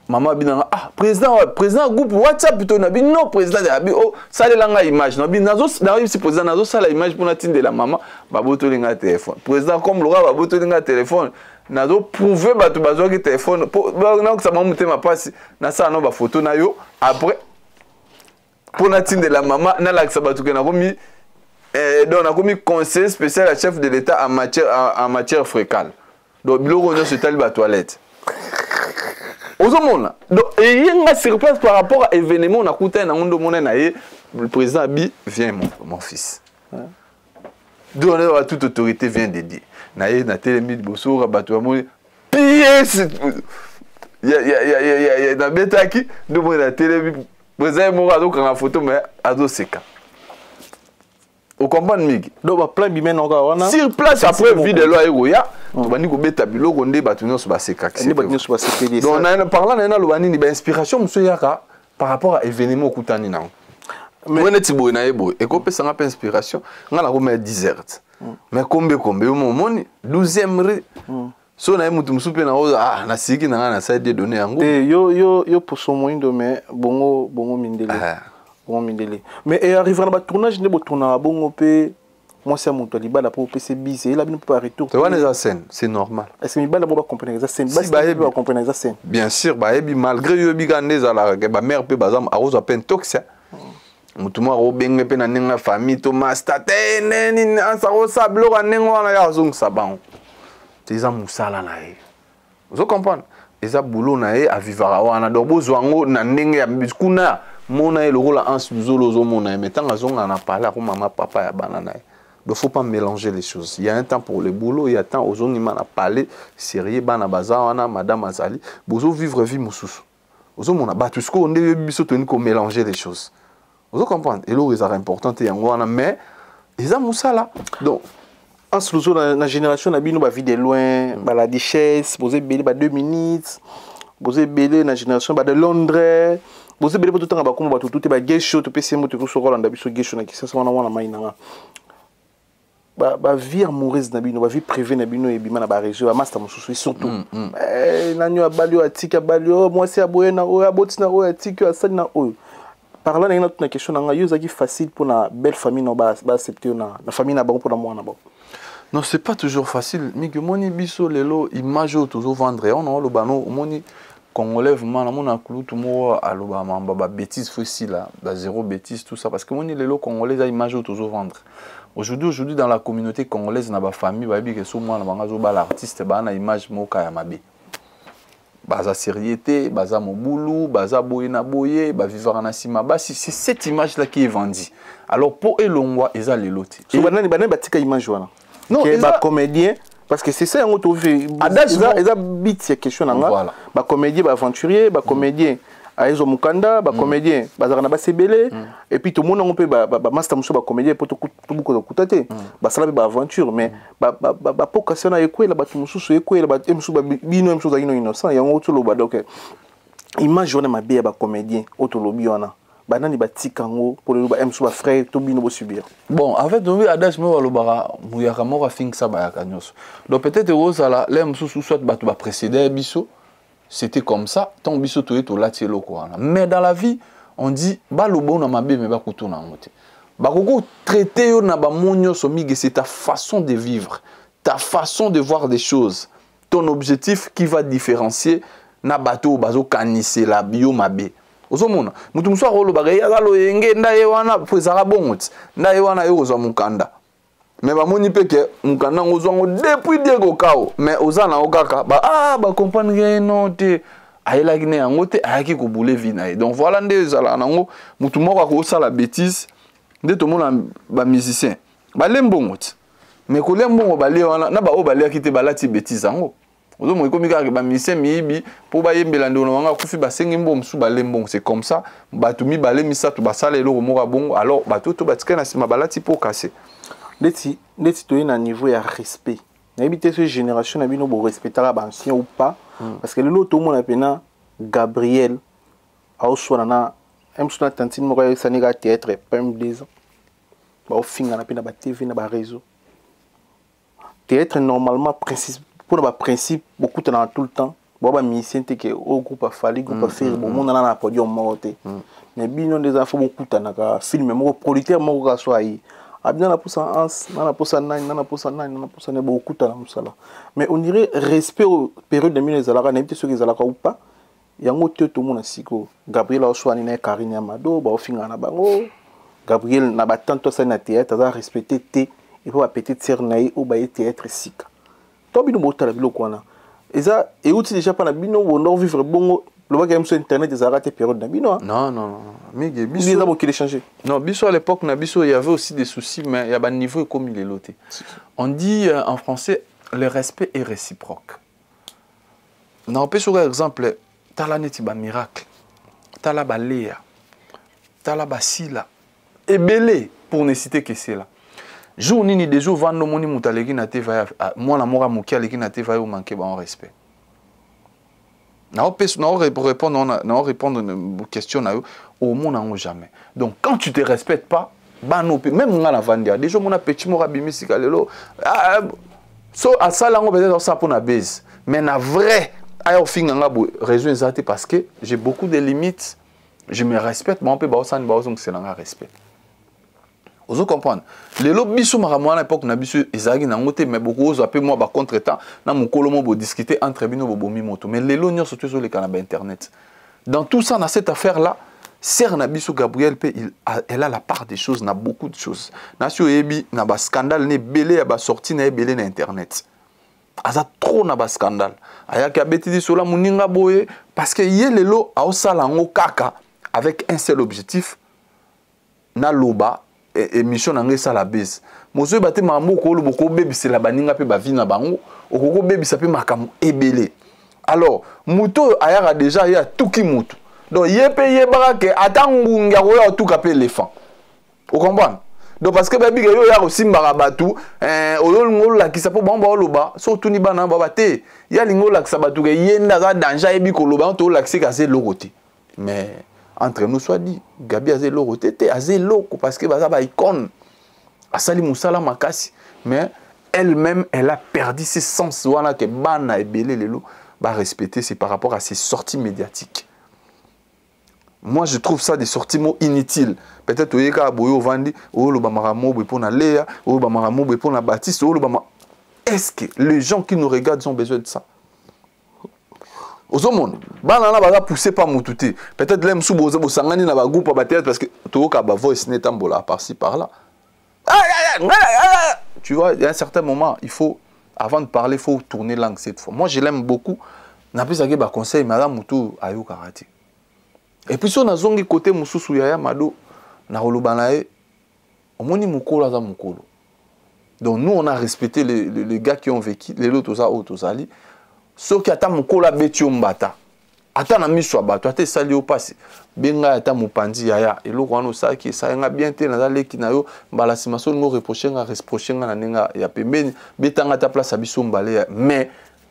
Maman binanga président groupe WhatsApp plutôt nabi non président nabi oh ça langa image nabi nazo si président nazo ça la image pour natine de la maman baboto linga téléphone président comme le baboto linga téléphone nazo prouver batu bazo ki téléphone pour donc ça maman ma passe na ça no ba photo na yo après pour natine de la maman na la ça batu ke na komi donc on a commis conseil spécial à chef de l'État en matière fécale. Donc biloko on se tali ba toilette. Ozomona. Donc et il y a sur place par rapport à événement on a coûté na ngondo mona na ye le président Abi vient mon fils. Donc on a toute autorité vient dédier. Na ye na télémi boso rabato mo pièce. Il y a na betaki donc on a télémi président mo ra donc en photo mais ado seka. Au combat Migi. Donc, plein de bien encore. Sur place, après, vu de l'eau, il y a. On va dire que Bétabilo, on est battu sur la séquence. Donc, on a parlé de l'inspiration, monsieur Yaka, par rapport à l'événement Koutani. Mais on est beau, et qu'on peut s'en appeler inspiration, on a la remise déserte. Mais combien, au moment, 12e rue. Si on a un peu de ah, on a signé dans la salle de données en gros. Yo, pour son moyen de mais bongo mindele. Mais il arrive à un tournage, il tourner bongo pe moi c'est mon taliban la pour PC bis et là il peut pas retour. C'est normal. Est-ce que il va comprendre ça scène? Ba comprendre ça scène. Bien sûr, malgré yo bigandé za la ba mère pe bazam arose à peine toxique. Mutuma ro benge pe na nenga famille Thomas tate neni ansa ro sablo ka nengo na ya zung saban. Teza musala na ye. Vous comprenez? Eza boulot na ye a vivara wana donc bozwango na ndenge ya kuna mona le rôle en suzolo zo mona mais tant azonga na parler à maman papa ya banana. Il ne faut pas mélanger les choses. Il y a un temps pour le boulot, il y a un temps aux on a parlé sérieux bana bazawana madame Azali, bozo vivre vie mususu. Ozo mona ba tout ce qu'on est biso toni ko mélanger les choses. Vous comprenez? Et là c'est important et ngwana mais ils a musala. Donc en sous la génération na bino ba vie de loin, ba la richesse, poser belé ba 2 minutes, poser belé na génération ba de Londres. Vous avez tout le temps comme tout tout est ghetto tout PC mo tout so Rolanda biso ghetto na kisa wana wana mainanga ba vie amoureuse na bino ba vie privée na bino e bima na ba région ba master mususu surtout nanyo abalio atika balio moi c'est aboye na o aboti na o atika asali na o parlant na toute na question na yo zaki facile pour na belle famille no ba accepter na famille na bango pour na mwana ba. Non, c'est pas toujours facile mais que moni biso lelo image toujours vendre on lo bano moni Congolais vraiment na mona kulu tout mo aloba mamba ba bêtise faut là ba zéro bêtise tout ça parce que moni lelo congolais a image toujours vendre. Aujourd'hui dans la communauté congolaise na ba famille ba bi que so moi na banga zo ba l'artiste ba na image moka ya mabe. Baza sériété, baza mobulu, baza boye na boye, ba vivre na sima ba c'est cette image là qui est vendue. Alors pour elongwa eza leloti. So banani batika image wana. Non, ba comédien parce que c'est ça on fait ils a bit question nanga ba comédien ba aventurier ba comédien ayezo mukanda ba comédien bazana ba sebele et puis tout le monde on peut ba master muso ba comédien pour tout beaucoup de kutate ba sala ba aventure mais ba pokation na ekwela ba mususu ekwela ba musu ba bino musu za innocent ya ngoto lo ba donc image on ma be ba comédien otolobi wana banani batikango pour le ba musu ba frère to bino bo subir. Bon avec donc adage mo balobara muyaka moko fing ça ba yakanyos donc peut-être ozala les mususu soit ba to ba précéder biso. C'était comme ça, tant biso toye to lati loko wana. Mais dans la vie, on dit ba lobo na mabe me ba kutu na ngote. Ba koko traiter yo na ba monyo somige, c'est ta façon de vivre, ta façon de voir des choses, ton objectif qui va différencier na bato bazo kanise la bio mabe. Ozomona, mutu muso rolo ba ya lo yenge ndaye wana pozara bongot. Ndaye wana yo zo mukanda. Mais ba moni peke mukanda ngozwango depuis Diego Kao mais ozana okaka ba comprendre rien non te ayela kine yango te ayaki ko boule vie na. Donc voilà nde zala nango mutu moko ko sala bêtise nde to mona ba musicien ba lembongo mais ko lembongo ba le wana na ba o ba le akite ba lati bêtise yango ozo mo ikomi ka ba musicien mibi po ba yembela ndo wanga kufi ba sengi mbom su ba lembongo c'est comme ça ba to mi ba le misatu ba sala eloko moko bongo alors ba to batika na sima ba lati po casser. Neti tu es à niveau de respect. N'habitez cette génération, n'habitez pas respecter les anciens ou pas. Parce que l'autre, tout le monde a Gabriel, a aussi même si on a tenté de me faire un théâtre, pas même 2 ans. Au fin, on a la TV, on a le réseau. Théâtre, normalement, pour le principe, beaucoup de temps, tout le temps. Bon, les musiciens, qui au groupe a fallu, groupe a fait, bon, on a un podium monté. Mais bien, des enfants, beaucoup de temps, film, mon producteur, mon soit bien la pousse en ans, na pousse en 9, na pousse en 9, na pousse en beaucoup de temps mais on dirait respect aux périodes de minutes zalaka n'habite ceux qui zalaka ou pas yango tout le monde siko Gabriel Oswani na Karine Amado ba ofinga na bango Gabriel na batanto ça na théâtre za respecter té il faut petite sœur naï ou ba théâtre sika to bino botala biloko wana eza et outil déjà pas na bino on vivre bongo le bagage sur internet des arrêtés période na bino non mais biso les abo qui les changer non biso à l'époque na biso il y avait aussi des soucis mais il y a un niveau comme il est loté on dit en français le respect est réciproque on peut sur exemple tala neti ba miracle tala ba Léa tala ba Sila et belé pour ne citer que cela jour nini des jours vando moni mutaleki na te va moi la mora moki aleki na te va au manquer ba respect. Non, répondre aux questions au monde jamais. Donc quand tu te respectes pas, même on a la vandia. Déjà mon petit mora bimisika lelo. So à ça là on peut-être ça pour na base. Mais na vrai, ayo finga raison exacte parce que j'ai beaucoup de limites. Je me respecte, mais on peut pas ça c'est un respect. Vous comprenez? Les lobbies à l'époque na biso ezaki na ngote mais beaucoup aux appels moi par contre-temps na mon colomo bo discuter entre bino bo moto mais les lognons surtout sur les canaux internet. Dans tout ça dans cette affaire là, Ser na biso Gabriel elle a la part des choses, n'a beaucoup de choses. Na sur ebi na ba scandale ne belé ba sorti na belé na internet. Aza trop na ba scandale. Aya ka betidi sola muninga boye parce que yelelo a osala ngo kaka avec un seul objectif na loba émission nangé ça la base mozo baté mambo ko lo boko bebisi la baninga pe ba vina bango okoko bebisa pe makamu ebele alors muto ayara déjà ya tuki mutu donc yepe yebaka ke atangunga ko ya tuka pe éléphant vous comprenez donc parce que babi yo ya osimbaka batu oyo ngolo la kisa po bamba oloba so tuni bana ba te ya lingo la kisa batu ke yenda za danger ebi ko loba to la kisa ka lokote mais entre nous soit dit Gabi a zélo rotété a zélo parce que baza ba icône a sali musala makasi mais elle-même elle a perdu ses sens wana que bana ebele lelo ba respecter c'est par rapport à ses sorties médiatiques. Moi je trouve ça des sorties mots inutiles. Peut-être oyeka boyo vandi o lo ba maramo bo pour na Léa o ba maramo bo pour na Baptiste o lo ba est-ce que les gens qui nous regardent ont besoin de ça? Aux hommes, banana va pousser par moutouté. Peut-être l'aime sous bozo sangani na ba groupe ba théâtre parce que to ka ba voice net tambola par-ci par-là. Tu vois, il y a un certain moment, il faut avant de parler, il faut tourner langue cette fois. Moi, je l'aime beaucoup. Na plus ça ba conseil madame Moutou ayo karaté. Et puis si on a zongi côté mususu ya mado na rolobanae omoni mukolo za mukolo. Donc nous on a respecté les gars qui ont vécu les autres ça autosali. Ceux qui attendent mon cola betio mbata. ata na miso bato ate sali o pasi benga ata mopandi yaya eloko wana osaki esalenga bien te naza leki na yo mbala nsima so lingo reproche nga na ndenge ya pembeni betanga ata place ya biso mbale mais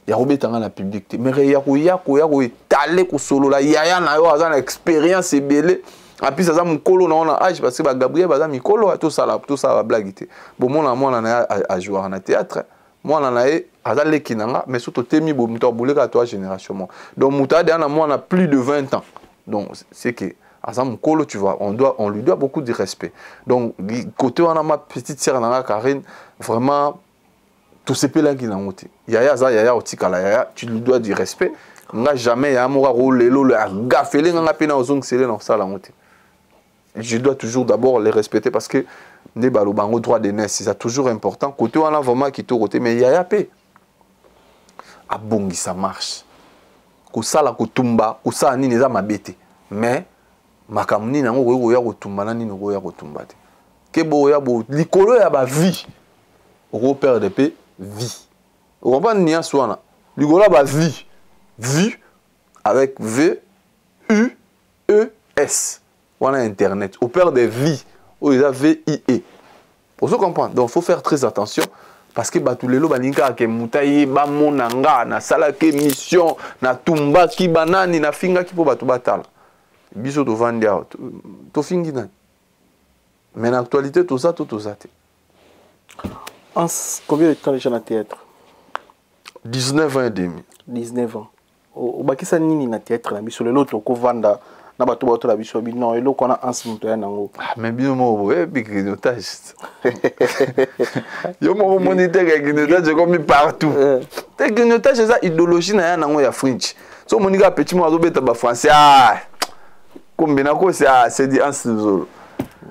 ya kobetanga na public te mais ya koetale kosolola yaya na yo aza na expérience ebele apis aza mokolo na ona age parce que ba Gabriel baza mikolo tosala bablagi te bomona mwana na ye ajoire na théâtre mwana na ye aza leki na nga mais surtout temi moto aboleka to génération donc moto ade na mwana plus de 20 ans donc c'est que aza mokolo tu vois on lui doit beaucoup de respect donc côté wana ma petite sœur na nga Karine vraiment tout sepelaki nango te yaya aza yaya otikala yaya tu lui dois du respect nga jamais ya moko rolelo le agafele nga pe na ozongisele na osala yango te je dois toujours d'abord les respecter parce que ne balobango droit de naissance c'est toujours important côté wana vraiment qui to côté mais yaya pe abongi ça marche kosala kotumba kosala nini eza mabete mais makambo nini nango oya kotumba na nini oya kotumba te ke boya bo likolo ya ba vie oko perdre pe vie on comprend nuance wana likolo ba vie vie avec V U E S on a internet on perd des vies ou ils a V I E pour se comprendre donc faut faire très attention parce que batulelo balinga ke mutayi ba monanga na sala ke mission na tumba ki banani na finga ki po batu batala biso to vandia to fingi na mais en actualité tout ça te combien de temps déjà na théâtre 19 ans et demi 19 ans au bakisa nini na théâtre na biso lelo to ko vanda na bato bato la biso bino eloko na ansi muto ya nango mais bino mo grignotage yo mo moniteur grignotage comme partout te grignotage ça idéologie na ya nango ya French so monika petit mo azobeta ba français comme benako c'est dit ansi zolo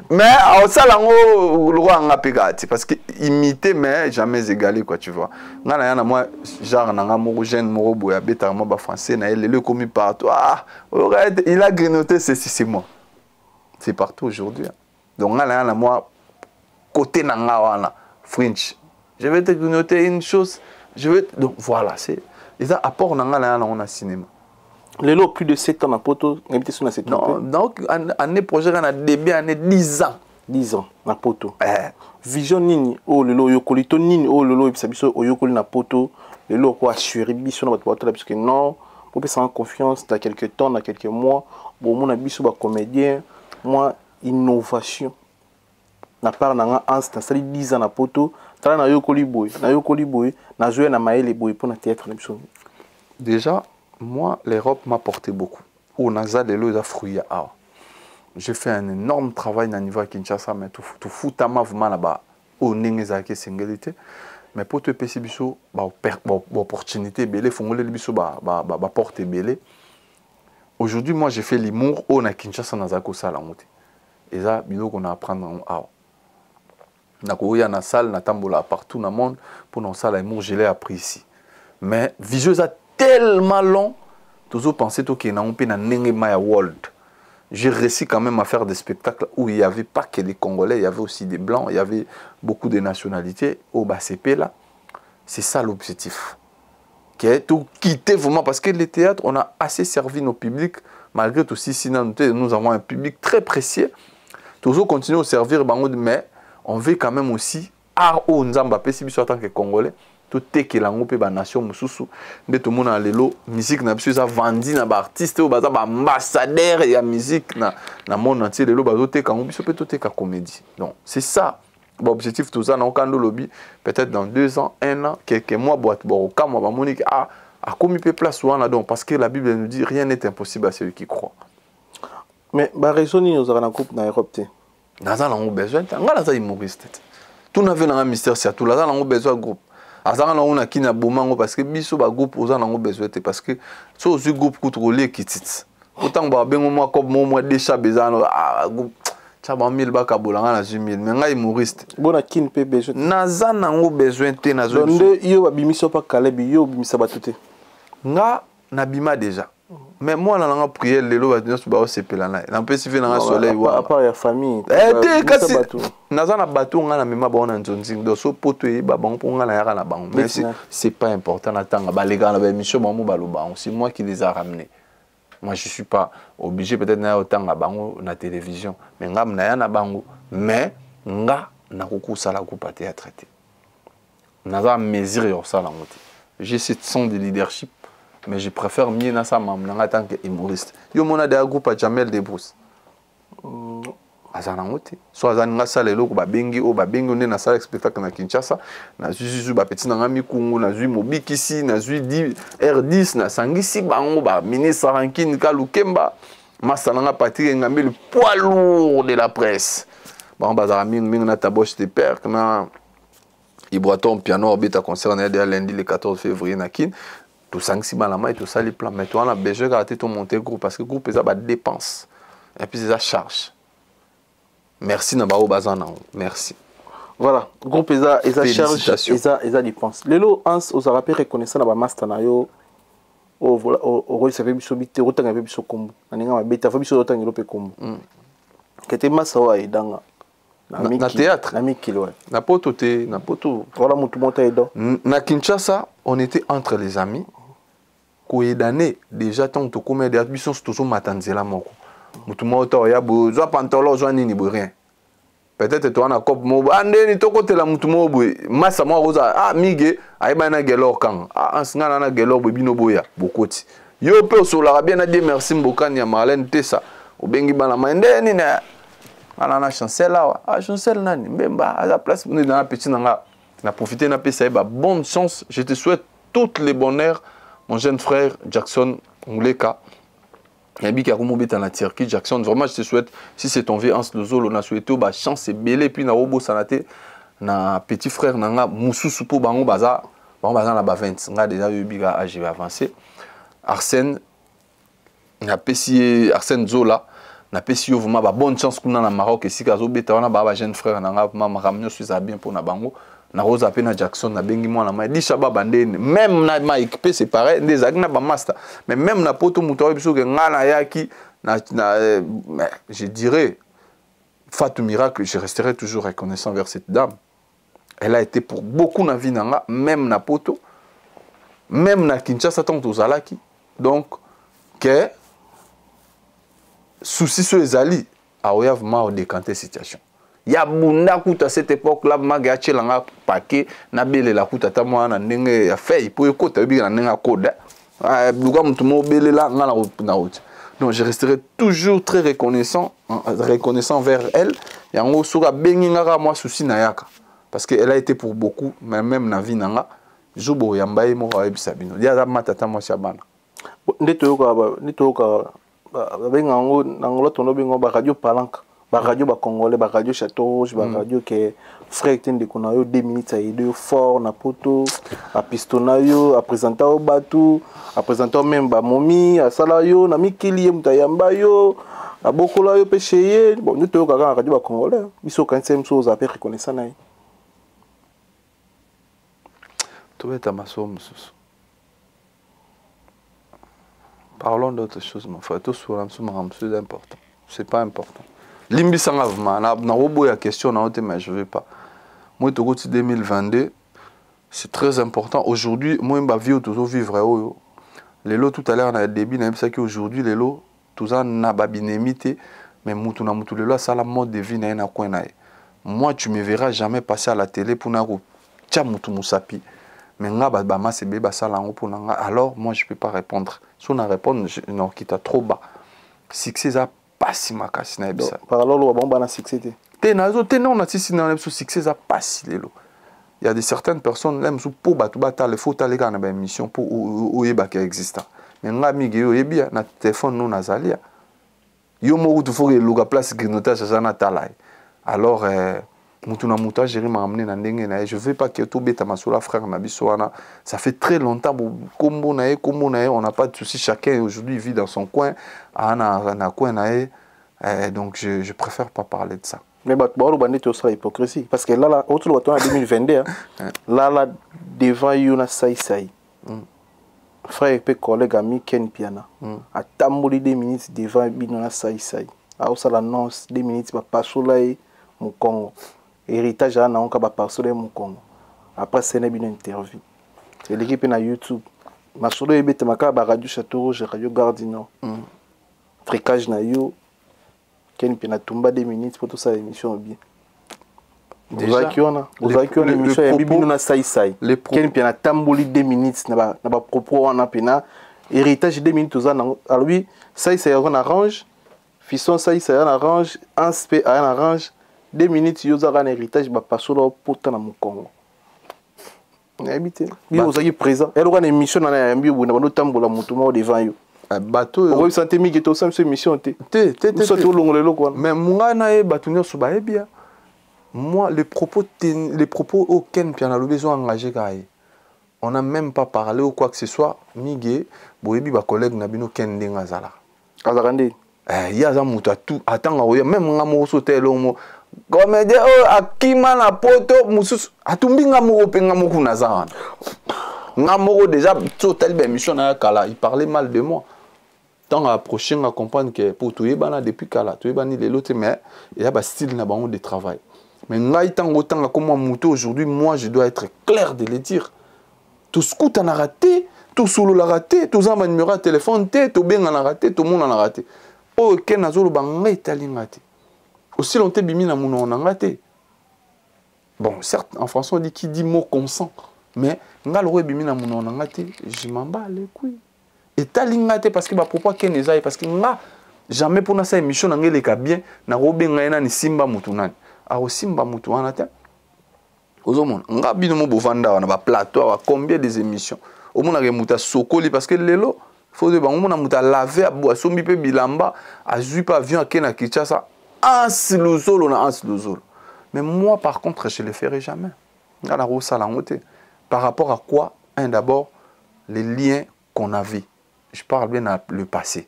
mais au salango le roi nga pegati parce que imiter mais jamais égalé quoi tu vois nga na moi genre nanga mo jeune mo boya beta mo ba français na ele comme partout il a grignoté c'est moi c'est partout aujourd'hui donc nga na moi côté nanga wana French je vais te grignoter une chose donc voilà c'est ça apport nanga na on a cinéma Lelo plus de 7 ans na poto, ngabité sur na 7 ans. Non, donc année projet on a début année 10 ans. 10 ans na poto. Vision nini o lelo yokoli to nini o lelo biso o yokoli na poto, lelo ko assurer biso na bato bato parce que non, pour peut sans confiance dans quelques temps, dans quelques mois, bon mon biso ba comédien, moi innovation. Na part na nga ans na sali 10 ans na poto, tala na yokoli boy, na jouer na maele boy pour na théâtre na biso. Déjà moi, l'Europe m'a porté beaucoup. Au Naza de l'eau, fruits à. J'ai fait un énorme travail au niveau de Kinshasa, mais tout fout à ma vraiment là-bas. Au Ningezake singulité. Mais pour te passer biso, opportunité belé, fongole biso porte belé. Aujourd'hui, moi, j'ai fait l'humour au na Kinshasa Nazako Salamote. Et ça, bilo qu'on a apprendre à. Nakoya na salle, na tambola partout dans le monde pour nos salles l'humour, je l'ai appris ici. Mais visueux tellement long, toujours pensé qu'il y a un world. J'ai réussi quand même à faire des spectacles où il n'y avait pas que des Congolais, il y avait aussi des Blancs, il y avait beaucoup de nationalités au BACP là. C'est ça l'objectif. Tout quitter vraiment parce que les théâtres, on a assez servi nos publics, malgré tout si nous avons un public très précieux. Toujours continuer à servir, mais on veut quand même aussi, nous avons en tant que Congolais, tout est que la nation mususu de tout monde lelo musique na biso ça vendi na ba artiste ou ba ambassadeur ya musique na monde entier lelo ba zote ka biso peut tout ka comédie donc c'est ça l'objectif tout ça na okando lobby peut-être dans 2 ans 1 an quelques mois boîte bon ka moi ba monique a commis peu place wana donc parce que la Bible nous dit rien n'est impossible à celui qui croit mais ba raisonner aux na groupe na Europe te naza na besoin ngala za humoriste tout n'avait un mystère c'est tout là na besoin groupe azanga on a kina bomango parce que biso ba groupe oza nango besoin te parce que so zu groupe contrôler kitits autant ba bengo moi comme moi déjà bezano groupe chaba 1000 baka bolanga na 1000 mais ngai humoriste bona kin pe besoin naza nango besoin te na zo donc yo babimiso pa kalebi yo bimisa batute nga na bima déjà mais moi na nga prière lelo ba nyonso ba osepela na na pesi fe na soleil wa à part ya famille te kasi naza na bato nga na mema ba na nzonzi do so poto e ba bango nga na yaka na bango mais c'est pas important na tanga ba lega na ba émission ba mo ba lo ba c'est moi qui les a ramenés Moi, je ne suis pas obligé peut-être d'aller autant à bango na télévision. Mais nga mnaya na bango. Mais nga na koko sala groupe à théâtre. Naza mesure ça la moitié. J'ai cette son de leadership, mais je préfère mieux na sa mam en tant que humoriste. Yo mona de groupe à Jamel Debrous. Azana moitié. Soit azana sala lelo ba bengi o ba bengi on na sala spectacle na Kinshasa. Na zuzu ba petit na ngami Kongo na zui Mobikisi na zui R10 na sangisi bango ba ministre Rankin Kalukemba. Masananga Patrick Ngambi le poids lourd de la presse. Bon bazara ming na taboche de père na Ibraton piano orbite concerné dès lundi le 14 février na Kin. Tout sangisi balama et tout ça les plans. Mais toi on a besoin de ton monter groupe parce que groupe ça ba dépense et puis ça charge. Merci Nabao Bazana. Merci. Voilà, groupe eza charge eza dépense. Lelo ans aux rappels reconnaissant na ba master na yo o voilà o roi savait biso bité rotanga biso kombo. Aninga ma beta fa biso rotanga lope kombo. Kete masa wa idanga. Na théâtre. Na mikilo. Na poto te, na poto. Voilà mutu monta edo. Na Kinshasa, on était entre les amis. Koyedane déjà tant to comme des biso toujours matanzela moko. Mutu monta ya bo zo pantalon zo nini bo rien. Peut-être toi na cop mo ande ni to côté la mutu mo bo massa mo roza ah mige aiba na gelor kan ah ansingana na gelor bo bino boya bokoti. Yo pe so la bien na dire merci mbokani ya Marlène Tessa. Obengi bana mande ni na ana chancel là ah chancel nani mbemba à la place on est dans la petite na profiter na pesa ba bonne chance. Je te souhaite toutes les bonheurs mon jeune frère Jackson Nguleka. Yabi Karumo beta na Turquie Jackson vraiment je te souhaite si c'est ton vieux Hans Lozolo na souhaité ba chance et belé puis na robo sanate na petit frère nanga mususu po bango baza na ba 20 nga déjà yobiga âge avancé Arsène na pesi Arsène Zola na pesi yo vraiment ba bonne chance kuna na Maroc et si kazo beta wana ba jeune frère nanga mama ramnyo suis bien pour na bango na Rosa Pena Jackson na bengi moi na mai di shaba bandene même na ma équipe c'est pareil des agna ba master mais même na poto muto biso ke ngana yaki na je dirais Fatou Miracle je resterai toujours reconnaissant vers cette dame. Elle a été pour beaucoup na vie nanga même na poto même na Kinshasa tant tozalaki donc que souci sur les alliés a vraiment décanté situation. Ya bunda kuta cette époque là maga chelanga paquet na bele la kuta ta mwana ndenge ya fait pour ekota bi na ndenge koda luka mutu mo bele la ngala na uti. Donc je resterai toujours très reconnaissant vers elle yango soka bengi ngaka moi souci na yaka parce que elle a été pour beaucoup même na vie nanga jobo yambaye mo wa bisabino ya matata mo shabana ndetoka benga ngo nangola tono bengo ba radio palanque ba radio ba congolais ba radio Château Rouge ba radio que frère tende kuna yo 2 minutes à aider fort na poto a pistonayo a présenter au batu a présenter même ba momi a salayo na mikili mutayamba yo a bokola yo péché bon nous to ka radio ba congolais biso quand c'est chose à faire reconnaissant naï to est à masom. Parlons d'autre chose mon frère tout sur un c'est important c'est pas important. Limbi sangavma na robo ya question na ote mais je vais pas. Moi to goti 2022 c'est très important aujourd'hui moi mba vie toujours vivre oyo. Lelo tout à l'heure on a débit na ça que aujourd'hui lelo tout ça na babinemité mais mutu na mutu lelo ça la mode de vie na coin na. Moi tu me verras jamais passer à la télé pour na ko tia mutu musapi. Mais nga ba ma sebe ba sala ngo pour nga alors moi je peux pas répondre. Si on a répondre non qui t'a trop bas. Succès ça pas si makasi na ebisa paralo lo bomba na succès te nazo te non na sisi na ebso succès ça pas si lelo il y a des certaines personnes là mso po batu bata le faut aller na ba émission pour oyeba qui existe mais nga migi yo yebia na téléphone non nazalia yo mo tu faut que luga place grinotage ça na talai alors mutu na mutu gérer ma amener na ndenge na je veux pas que tout beta masula frère na biso wana ça fait très longtemps kombo na on n'a pas de souci chacun aujourd'hui vit dans son coin na coin na donc je préfère pas parler de ça mais bah bon bandit tout ça hypocrisie parce que là autour de toi en 2022 là devant you na sai frère pe collègue ami Ken Piana a tamboli 2 minutes devant bino na sai a au sala annonce 2 minutes ba pasola mu Congo héritage na on ka ba pasola mu Congo après c'est une interview c'est l'équipe na YouTube masolo ebete maka ba radio Château Rouge radio Gardino fréquage na yo ken pena tumba 2 minutes pour tout ça émission bien déjà qui on a émission ya bibino na sai ken pena tamboli 2 minutes na ba propos on a pena héritage 2 minutes za alors oui sai on arrange fisson sai on arrange un sp on arrange 2 minutes yo za un héritage ba pasolo pota na Mukongo habité yo za présent elle a une émission na ya mbi bu na ba tambola mutuma devant yo bateau on sentait mi geto ça mission té mais moi na e bateau nyonso ba ebia moi les propos aucun piana le besoin engagé kaye on n'a même pas parlé ou quoi que ce soit migé boyebi ba collègue na bino ken ndenga zala azakande ya za mutu tout atanga oya même ngamo sauter lomo comédien akima na poto mususu atumbinga mo penga mo kuna zana ngamo déjà total ben mission na kala il parlait mal de moi tant approcher à comprendre que pour tout yebana depuis kala tout yebani les autres mais il y a ba style na bango de travail mais ngai tant autant comme moi muto aujourd'hui moi je dois être clair de le dire tout scout en a raté tout solo la raté tout ça numéro de téléphone té tout bien en a raté tout le monde en a raté oh ken azolo banga italingate aussi longtemps bimi na muno en raté bon certes en français on dit qui dit mot consent mais ngalore bimi na muno en raté je m'en bats les couilles et talingate parce que ba pourquoi ken ezai parce que nga jamais pour na sa émission na ngeleka bien na robenga ena ni simba mutu nani a simba mutu wana ta ozomona nga bino mo bovanda wana ba plateau a combien des émissions au mona ke muta sokoli parce que lelo faut de bango mona muta laver a bo sombi pe bilamba a zui pa avion a kena Kinshasa ansiluzolo na ansiluzolo mais moi par contre je le ferai jamais nga na rosa la ngote par rapport à quoi un d'abord les liens qu'on avait je parle bien dans le passé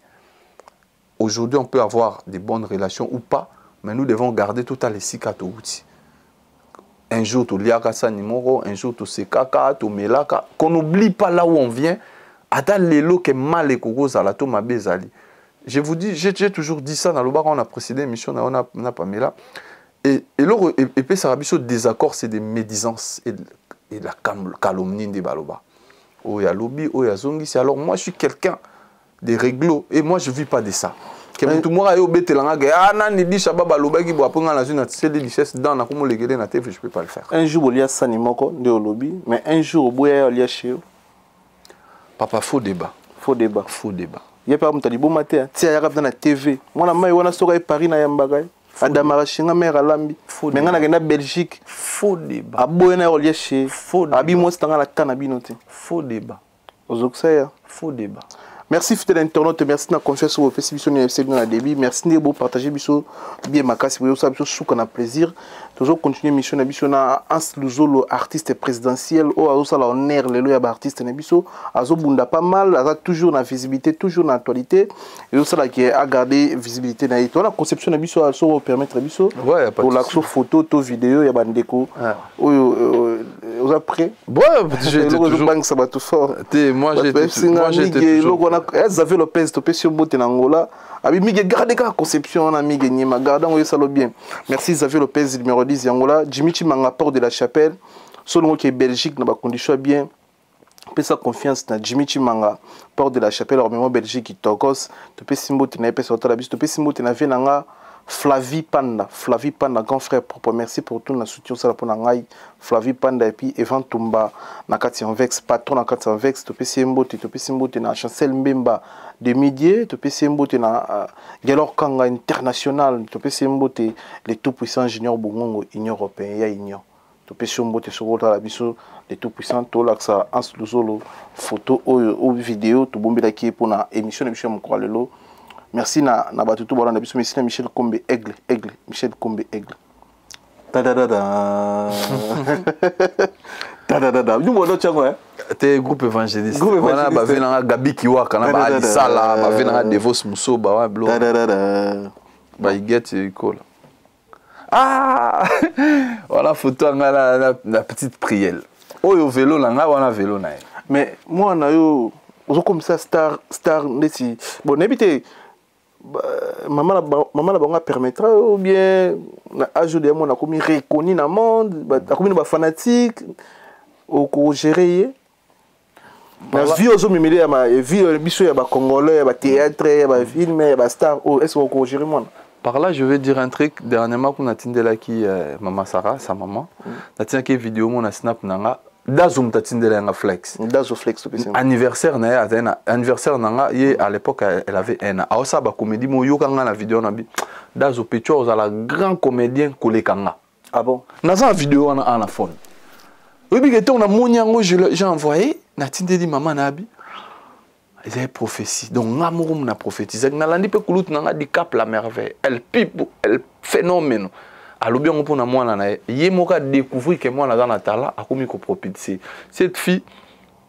aujourd'hui on peut avoir des bonnes relations ou pas mais nous devons garder tout à l'essicato outil. Un jour, tu liaka sa numéro, un jour, tu sekaka, tu melaka. Qu'on n'oublie pas là où on vient. Attends les lots que mal et kogo zalato ma bezali. Je vous dis, j'ai toujours dit ça dans le bar, on a précédé l'émission, on a pas mis là. Et puis ça a ce désaccord, c'est des médisances et la calomnie des baloba. Oh, il y a lobby, oh, il y a zongi. Alors moi, je suis quelqu'un des réglos et moi, je ne vis pas de ça. Que tout le monde a eu je peux pas le faire. Un jour il y a Sanimoko de lobby, mais un jour il y a chez eux. Papa, faux débat. Faux débat. Faux débat. Il y a pas de bon matin. Tiens, il y a dans la TV. Moi, je suis Paris na Yambagay. Adama Rashinga mère Alambi. Mais on a Belgique. Faux débat. Aboyena il y a chez. Faux débat. Abi moi c'est dans la canabinote. Faux débat. Ozoksaya. Faux débat. Merci fidèle internaute, merci de la confiance sur vos festivals de la débit. Merci de partager biso bien ma casse pour ça biso soukana plaisir. Toujours continuer mission biso na Ans Luzolo artiste présidentiel au azo la honneur le ya artiste na biso azo bunda pas mal, azo toujours na visibilité, toujours na actualité et ça là qui a gardé visibilité na ito. La conception na biso azo permettre biso pour l'action photo, to vidéo ya bandeko. Vous après bon j'étais toujours banque ça va tout fort. Moi j'étais toujours Xavier Lopez topé sur Bote Nangola abi mige garder ka conception na mige nyema gardant oui ça le bien. Merci Xavier Lopez numéro 10 Yangola Jimmy Chimanga Port de la Chapelle selon qui est Belgique na ba condition bien pe sa confiance na Jimmy Chimanga Port de la Chapelle au Belgique qui tokos topé Simbote na pe sortir la bis topé Simbote na vie nanga Flavie Panda, grand frère propre, merci pour tout le soutien ça pour nangai. Flavie Panda et puis Evan Tumba, nakati en vex, patron nakati en vex, to pesimbote na Chancel Mbemba de Midier, to pesimbote na Galor Kanga international, to pesimbote les tout puissants juniors Bongongo, Union européenne, ya Union. To pesimbote sur la biso les tout puissants to laksa Ans Luzolo photo ou vidéo to bombela qui pour na émission de mon croix lelo. Merci na batutu bora na biso Michel Kombe Aigle Michel Kombe Aigle ta da da da ta da da da nous modo chango te groupe évangéliste wana ba vena Gabi Kiwaka na ba Alisala ba vena Devos Musoba wa blo ta da da da ba iget école voilà photo ngala la petite prière oyo vélo la nga wana vélo na mais moi na yo ozo comme ça star neti bon n'habite maman la bango permettra ou bien ajouter mon a commis reconnu dans le monde a commis ba fanatique au gérer La vie aux hommes, la vie il y a Congolais, il y a théâtre, il y a film, il y a star. Est-ce que vous gérez moi? Par là, je vais dire un truc. Dernièrement, on a tindé qui Maman Sarah, sa maman. On a tindé une vidéo, on a snap nanga. Dazum ta tindé un flex. Dazo flex. Anniversaire nanga, à l'époque, elle avait un an. Alors ça, bah comédie, moi yo kanga la vidéo na bi. Dazo Pecho, la grand comédien collé kanga. Ah bon? Dans la vidéo, on a un phone. Oui, mais on a mon yango, j'ai envoyé. Na tindé di maman nabi. Ils avaient prophétie. Donc, on a prophétisé. On a dit que nous avons cap la merveille. Elle pipe, elle phénomène. Alors, bien, on a moi, il m'a découvert que moi, dans la tala, a commis qu'on prophétise. Cette fille,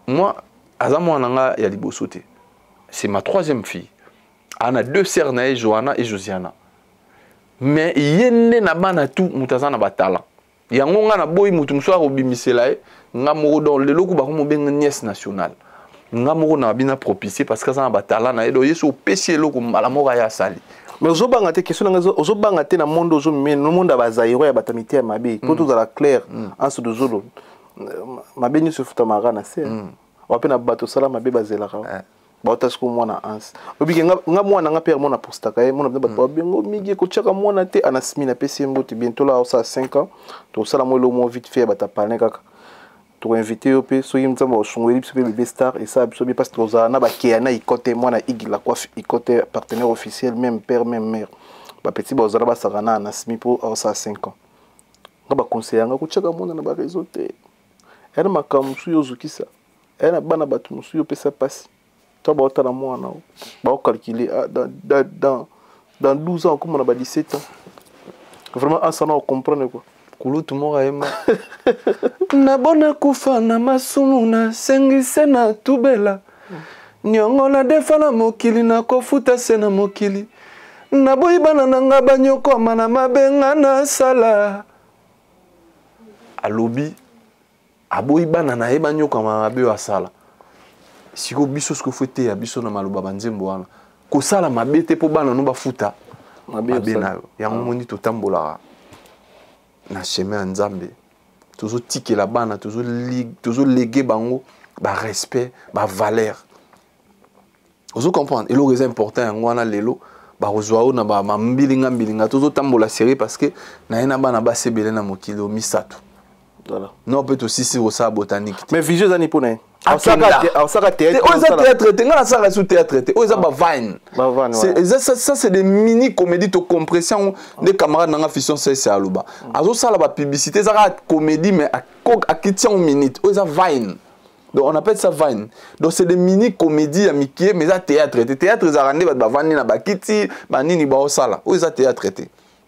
moi, il y a des beaux sautés. C'est ma troisième fille. Elle a 2 sœurs, Johanna et Josiana. Mais il y a tout, mutaza na batala. Il y a un boy, mutumsoa, obimisela, ngamoro dans le loco, baron, une nièce nationale. Ngamoro na bina propicié parce que ça na batala na edo yeso péché loko malamora ya sali. Mais ozobanga te question nga ozobanga te na monde ozo mais no monde abazairo ya batamité ya mabe pour tout la clair en ce de zolo mabe ni se futa marana c'est on peut na bato sala mabe bazela ka ba otasko mwana ans obike nga mwana nga père mona postaka e mona bato bengo migi ko chaka mwana te anasmi na pesi mbote bientôt là ça 5 ans to sala mo lo mo vite fait batapane kaka tu invité au pays soit imtamba osungweli biso bébé star et ça biso parce que ozana ba kiana ikote mwana igila coiffe ikote partenaire officiel même père même mère ba petit ba ozana ba sarana na smi pour ça 5 ans nga ba conseiller nga kuchaka mwana na ba réseau te era makamusu yozukisa era bana batu musu yo pesa passe to ba otana mwana ba calculer dans 12 ans comme on a ba 17 ans vraiment ensemble on comprendre quoi Kulutu mora ema na bona kufa na masumu na sengise na tubela nyongola defa na mokili na kofuta se na mokili na boyibana na nga banyoko mana mabenga na sala alobi aboyibana na ye banyoko mana mabe asala siko biso sko fete ya biso na maloba banzembo wana ko sala mabe te po bana no bafuta mabe na yo ya moni to tambola na chemin nzambe toujours tiki la bana toujours léguer bango ba respect ba valeur vous comprendre et le réseau important ngwana lelo ba rozwao na ba mbilinga toujours tambola série parce que na ina bana ba sebele na mokili o misato voilà non peut aussi si au sa botanique mais vigile ani pona ça c'est des mini comédies de compression des camarades dans la fiction c'est aluba azo ça la publicité ça comédie mais à question minute ça vine donc on appelle ça vine donc c'est des mini comédies amitié mais ça théâtre ça rende ba vani na bakiti ba nini ba sala ça théâtre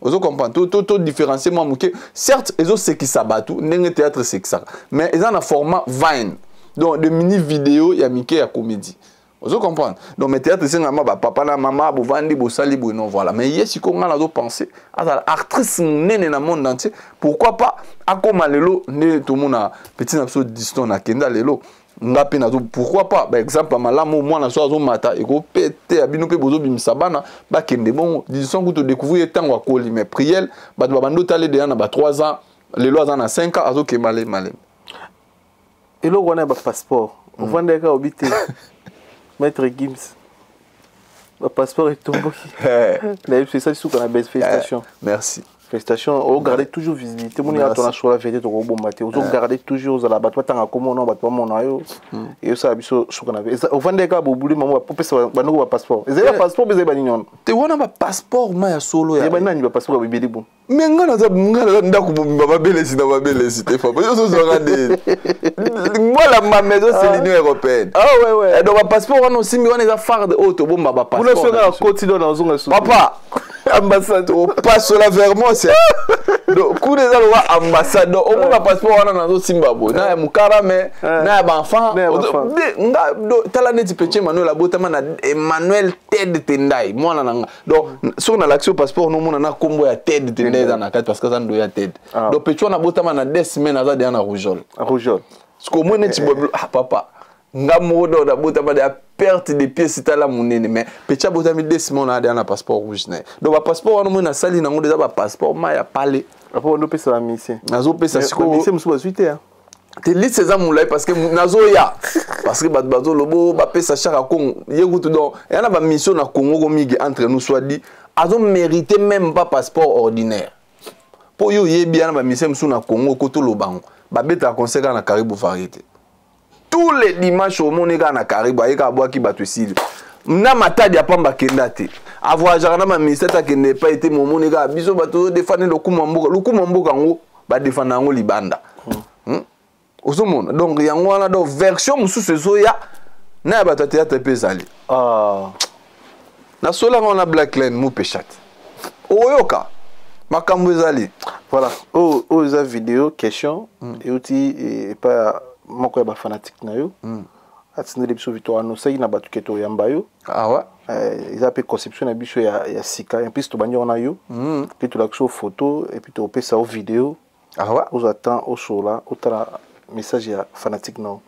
vous comprenez tout différencier moi certes ils ont ce qui s'abattu n'eng théâtre c'est ça mais ils ont un format vine. Donc, de mini vidéos, il y a Mickey à comédie. Vous comprenez? Donc, mes théâtres, c'est papa, la maman, Bouvandi, Bossali, non, voilà. Mais il y a si qu'on a pensé à l'actrice née dans le monde entier. Pourquoi pas? À comme Lelo, tout le monde a petit absurde distant à Kenda Lelo. Pourquoi pas? Par exemple, malamo, moi, la soirée, mata, et qu'on pète, à binope, bozo, bim sabana, bah, Kende, bon, disons que tu découvres tant à coli, mais priel, bah, tu vas bando t'aller déjà, 3 ans, les lois en a 5 ans, azo, malé. Et là, on a un passeport. On vend des gars habités. Maître Gims. Le passeport est tombé. C'est ça, c'est qu'on a baisse. Félicitations. Merci. Félicitations. On garde toujours visibilité. On a ton choix la vérité. On garde toujours la batte. On a comme on a mon ayo. Et ça, c'est qu'on avait. On vend des gars au bout du moment pour passer un passeport. Ils ont un passeport, mais ils ont un ignon. Tu vois, on a un passeport, mais solo. Il y a un passeport à Bibé bon. Mais on a un belle na belle cité fa moi la maison c'est l'Union européenne ah ouais donc passeport on aussi mais on est phare de auto bon ba passeport pour le faire quotidien dans zone papa ambassade au passe la vers moi c'est donc coup des alwa ambassade au moins passeport on a dans Zimbabwe na mukara mais na ba enfant nga tala neti petit Manuel abotama na Emmanuel Ted Tendai moi na donc sur na l'action passeport no mona na kombo ya Ted Tendai dans la carte parce que ça ndoya Ted donc petit on a botama na 2 semaines aza de na rougeole parce que moi neti ah papa nga modo da botama de perte de pièces tala munene mais petit botama 2 semaines on a de na passeport rouge na donc ba passeport on na sali na ngo déjà ba passeport ma ya parler après on peut ça mission nazo pesa siko mission musu suite hein te liste eza mulai parce que nazoya parce que bato lobo bapesa chaka Congo yekutu donc yana ba mission na Congo komigi entre nous soit dit azo mérité même pas passeport ordinaire po yo yebi yana ba mission musu na Congo koto lobango ba beta conseil na Caribou variété tous les dimanches au monde na Caribou ayeka boaki bato sili na matadi ya pamba kenda te avoir jarana ma ministère qui n'est pas été mon monega biso bato défendre le kumamboka ngo ba défendre ngo libanda Osomona donc yango wana do version mususu zoya na ba théâtre pezali na sola on a Black Line mu pechat oyoka makambo ezali voilà za vidéo question et outil et pas moko ya ba fanatique na yo atindele biso victoire no sai na batu keto yamba yo ouais ils appellent conception na biso ya sika et puis to bandi on a yo puis to la photo et puis to pesa au vidéo ouais aux attend au show là autre message ya fanatique non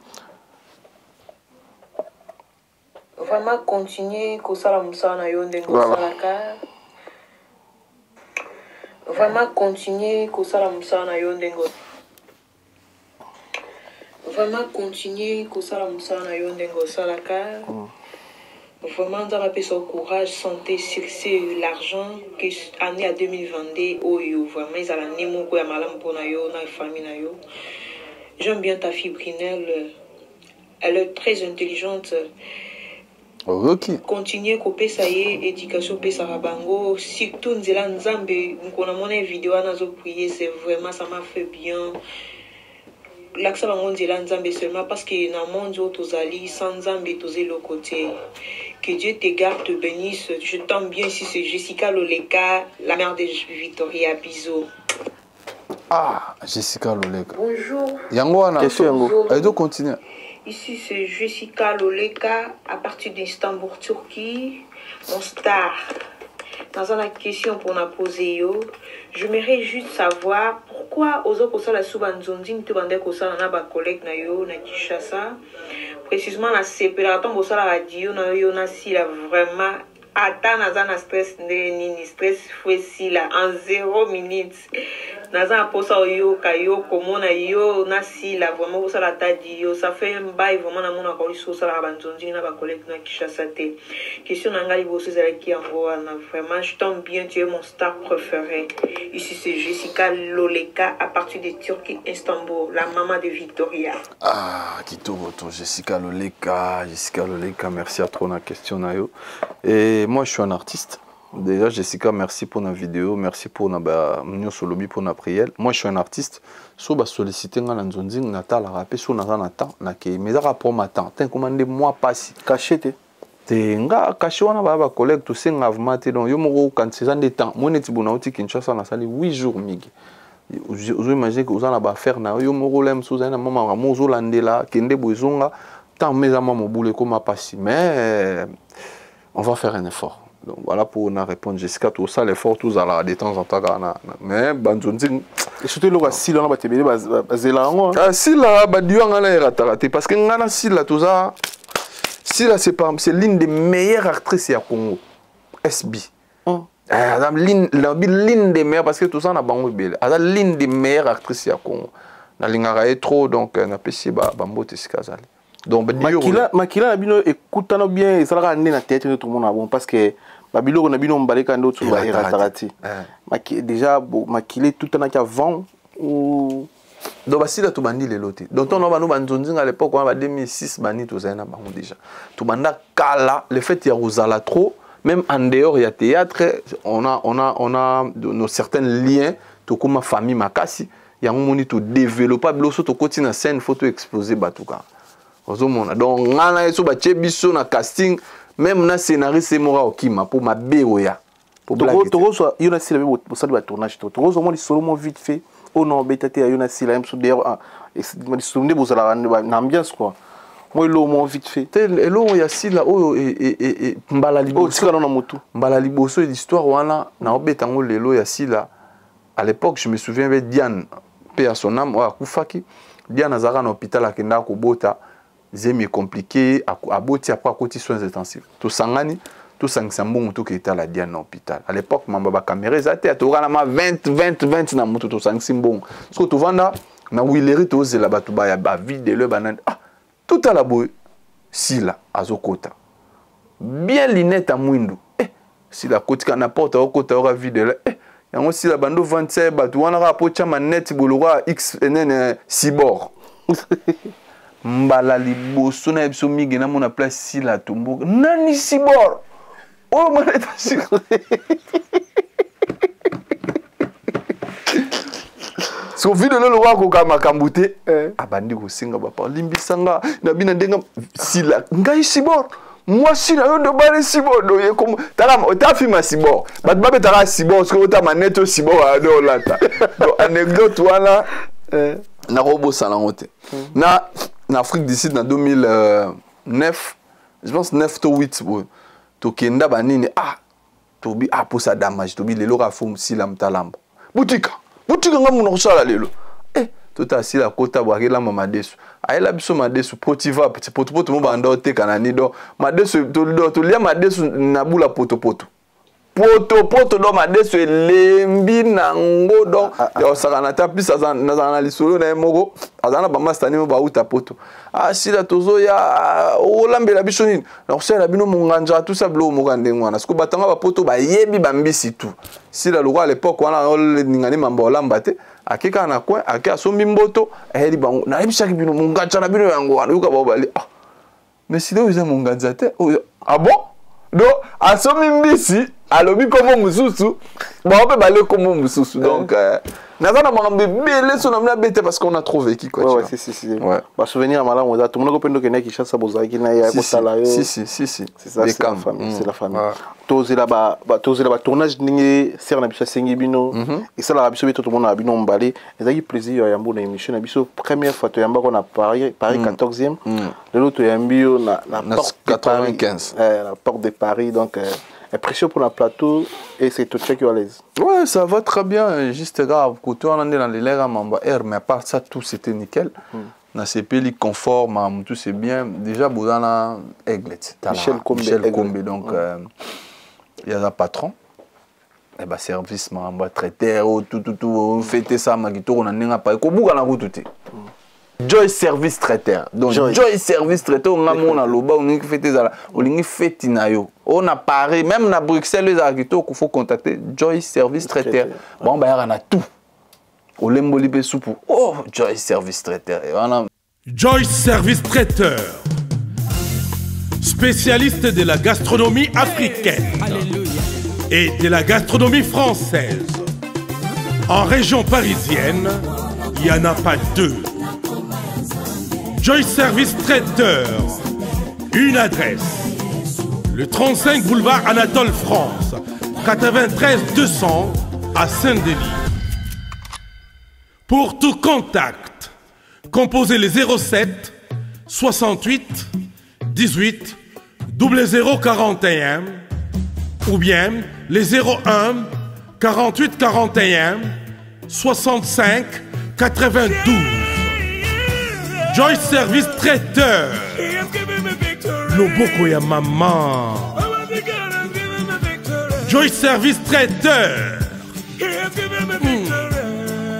vraiment continuer kosala musana yo ndenge osalaka vraiment continuer kosala musana yo ndenge vraiment continuer kosala musana yo ndenge osalaka vraiment nzambe apesa courage santé succès l'argent que année à 2022 oyo vraiment ezala ne moko ya malamu mpona yo na famille na yo. J'aime bien ta fille Brinelle. Elle est très intelligente. Ok. Continuez couper ça y est, éducation pesa rabango. Surtout nzela nzambe, on a mon vidéo à nazo prier, c'est vraiment ça m'a fait bien. L'accès à mon nzela nzambe seulement parce que dans le monde où tous ali sans nzambe tous le côté. Que Dieu te garde, te bénisse. Je t'aime bien ici, c'est Jessica Loleka, la mère de Victoria. Bisous. Ah, Jessica Loleka. Bonjour. Yango Bonjour. Allez, donc continue. Ici, c'est Jessica Loleka, à partir d'Istanbul, Turquie. Mon star. Dans la question pour nous poser, j'aimerais juste savoir pourquoi aux autres la soubanzondine tu bandé ko ça na ba collègue na yo na Kinshasa. Précisément la séparation pour ça la radio na yo na si la vraiment attends na stress ni stress foi si la en 0 minutes. Naza posa yo kayo komona yo na si la vraiment ça la tadi yo ça fait un bail vraiment na mona ko so ça la banzondine na ba collègue na Kinshasa te. Question ngali bosso zalaki yango na vraiment je t'aime bien, tu es mon star préféré. Ici c'est Jessica Loleka à partir de Turquie, Istanbul, la maman de Victoria. Ah, Kitoko, Jessica Loleka, merci à toi la question nayo. Et moi je suis un artiste. Déjà Jessica, merci pour la vidéo, merci pour la lobby pour la prière. Moi je suis un artiste. So ba solliciter ngana nzonzing natal rapper so na temps na ke mais rapport matin. Tant commandé moi passe caché te nga caché wana ba collègue to senga avmate donc yo moko quand c'est des temps moi neti bona uti Kinshasa na sali 8 jours migi. Vous imaginez que vous en avez faire na yo moko lem so na mama mozo landela kende bozonga tant mes amants mo boule comme passe mais on va faire un effort. Donc voilà pour nous répondre Jessica tout ça l'effort tous à la de temps en temps mais banzonzi et surtout le si là ba tebele bazela ngo si là ba dio ngala raté parce que ngana si là tout ça si là c'est l'une des meilleures actrices à Congo SB l'une des meilleures parce que tout ça na bango belle l'une des meilleures actrices à Congo na lingara est trop donc na pesi ba mbote sikazali donc makila na bino écoutano bien et ça la na tête tout le monde bon parce que babilo na bino mbaleka ndo tu ba iratarati déjà makile tout en avant ou donc basila to bandi le loté donc on va nous banzonzinga à l'époque on va 2006 bani to zaina bango déjà to banda kala le fait ya rozala trop même en dehors il y a théâtre on a nos certains liens to comme famille makasi ya ngomoni to développer bloso to continue scène photo exposer batuka donc ngana eso ba chebiso na casting même na scénariste mora okima pour ma beoya pour to so yona sila be bo sali ba tournage to so mo solo mo vite fait oh non betate yona sila même so d'ailleurs et ma disonde bo sala na ambiance quoi moi lo mo vite fait elo ya sila oyo et mbala liboso tika na motu mbala liboso l'histoire wana na obetango lelo ya sila à l'époque je me souviens avec Diane paix à son âme wa kufaki Diane azara na hôpital akenda ko bota zemi compliqué à boti après à côté soins intensifs to sangani to sangisa mbongo to keta la Diane na hôpital à l'époque mamba ba caméra zate to kana ma 20 na moto to sangisi mbongo so to vanda na wileri to zela batu ba ya ba vide le banane ah tout à la boy sila azokota bien linette à mwindu sila kotika na porte okota ora vide le yango sila bando 27 batu wana ka pocha manette bolora x nene cibor mbala liboso na biso migi na mona place sila tumbuka nani cibor oh manette sila so vide le roi ko kama kambute abandi ko singa ba pa limbisanga na bina ndenga sila ngai cibor moi sila yo do bare cibor do ye comme tala ta fima cibor bat babe tala cibor parce que ta manette cibor a do lata donc anecdote wana na robo salangote na Afrique du Sud en 2009 je pense 9 to 8 to kenda banini tobi pour ça damage tobi lelo ka fom sila mtalambo butika ngamu no sala lelo tota sila kota bwakela mama desu ayela biso madesu potiva petit poto mo banda oteka na nido madesu to lia madesu na bula poto do madesu elembi na ngodo ya osakana ta pisa na lisolo na moko azana ba mastani mo ba uta poto sila tozo ya olambela biso nini na osala bino munganja tout ça blo mo kande ngwana siko batanga ba poto ba yebi ba mbisi tout sila lokwa à l'époque wana ningani mamba olamba te akika na coin akia sombi mboto eheli bango na ebisaki bino munganja na bino yango wana yuka ba bali mais sila uza munganja te bon do asombi mbisi alobi komo mususu ba bale komo mususu donc nazana makambe bele so na bete parce qu'on a trop vécu quoi ouais si ouais ba souvenir à malamu za tout le monde kopendo ke na Kinshasa bozaki na ya ko sala yo si c'est ça c'est la famille c'est la famille tozela ba tournage ningi ser na biso sengi bino et ça la biso beto tout le monde na bino mbale ezaki plaisir ya mbo na émission na biso première fois to yamba ko na Paris 14e le loto yambio na porte 95 la porte de Paris donc impression pour la plateau et c'est tout check à l'aise. Ouais, ça va très bien, juste grave. Quand on est dans les lèvres, mais à part ça, tout c'était nickel. Dans ces pays conformes, tout c'est bien. Déjà, Boudana Aiglet, Michel Kombe, donc il y a un patron. Et bah service, traiteur, tout, fêter ça, magito, on n'a pas. Kobuga na route. Joy Service Traiteur. Donc Joy Service Traiteur, on a mon aloba, on a fait ça, on a fait nayo. On a Paris, même à Bruxelles, les agriculteurs qu'il faut contacter Joy Service Traiteur. Bon bah on a tout. On l'emboli be soupe. Oh Joy Service Traiteur. Joy Service Traiteur. Spécialiste de la gastronomie africaine et de la gastronomie française. En région parisienne, il n'y en a pas deux. Joy Service Traiteur, une adresse, le 35 boulevard Anatole France, 93 200 à Saint-Denis. Pour tout contact, composez les 07 68 18 0041 ou bien les 01 48 41 65 92. Joy Service Traiteur. Loboko ya maman. Joy Service Traiteur.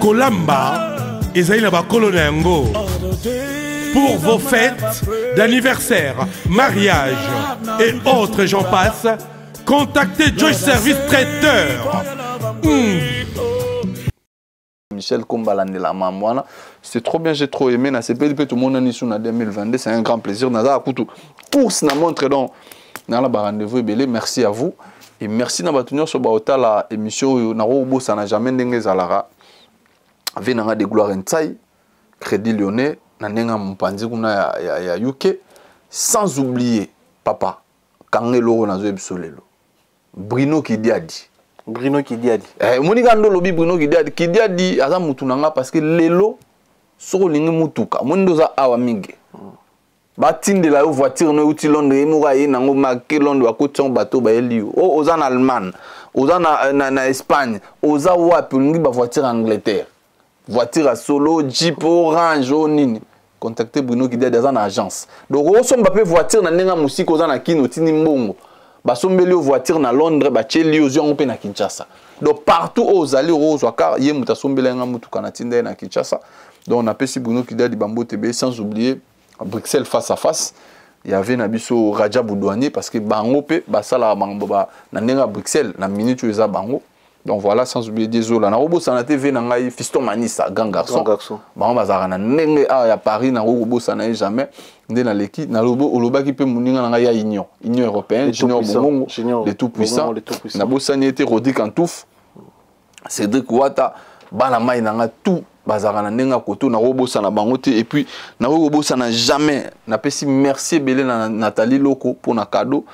Kolamba. Ezaïna ba kolonengo. Pour vos fêtes d'anniversaire, mariage et autres j'en passe, contactez Joy Service Traiteur. Michel Kombalande la mamouana, c'est trop bien, j'ai trop aimé. Na CPL tout le monde en est 2022, c'est un grand plaisir. Naza Akutu, tous na montre donc na la rendez-vous belé. Merci à vous et merci na batunyo so baota la émission na robo ça n'a jamais ndenge zalara. Ave na de gloire ntsai, Crédit Lyonnais na ndenga mpanzi kuna ya UK, sans oublier papa Kangelo na zo ebisolelo. Bruno Kidiadi. Bruno Kidiadi. Monika ndo lobi Bruno Kidiadi aza mutu nanga parce que lelo soko lingi mutuka mondo za awa mingi. Batinde la voiture no uti Londres emuka ye nango marqué Londres akotion bateau ba elio. O oza na Allemagne, oza na Espagne, oza wapi lingi ba voiture Angleterre. Voiture à solo, Jeep, Orange, nini. Contactez Bruno Kidiadi aza na agence. Donc o so mbape voiture na nenga musique oza na kino tini mbongo. Basombeli voiture na Londres ba cheli ozion pe na Kinshasa. Donc partout aux allées aux car yé muta sombeli nga mutuka na tinde na Kinshasa Donc on appelle si Bruno Kidali Bambo TB, sans oublier à Bruxelles face à face. Il y avait Nabiso Raja Boudouanier parce que Bango pe basala bango ba na Bruxelles na minute eza bango. Donc voilà, sans oublier des autres. Na robo sana TV na ngai Fiston Manissa grand garçon. Bango bazara na ndenge à Paris na robo sana jamais ndé na l'équipe na robo oloba ki pe muninga na ngai ya union européenne, junior Bongo, les tout puissants. Na bosani était Rodi Kantouf. Cédric Ouata bana mai na nga tout bazara na ndenga koto na robosa na bangote et puis na robosa na jamais na pesi merci belé na Nathalie Loko pour na cadeau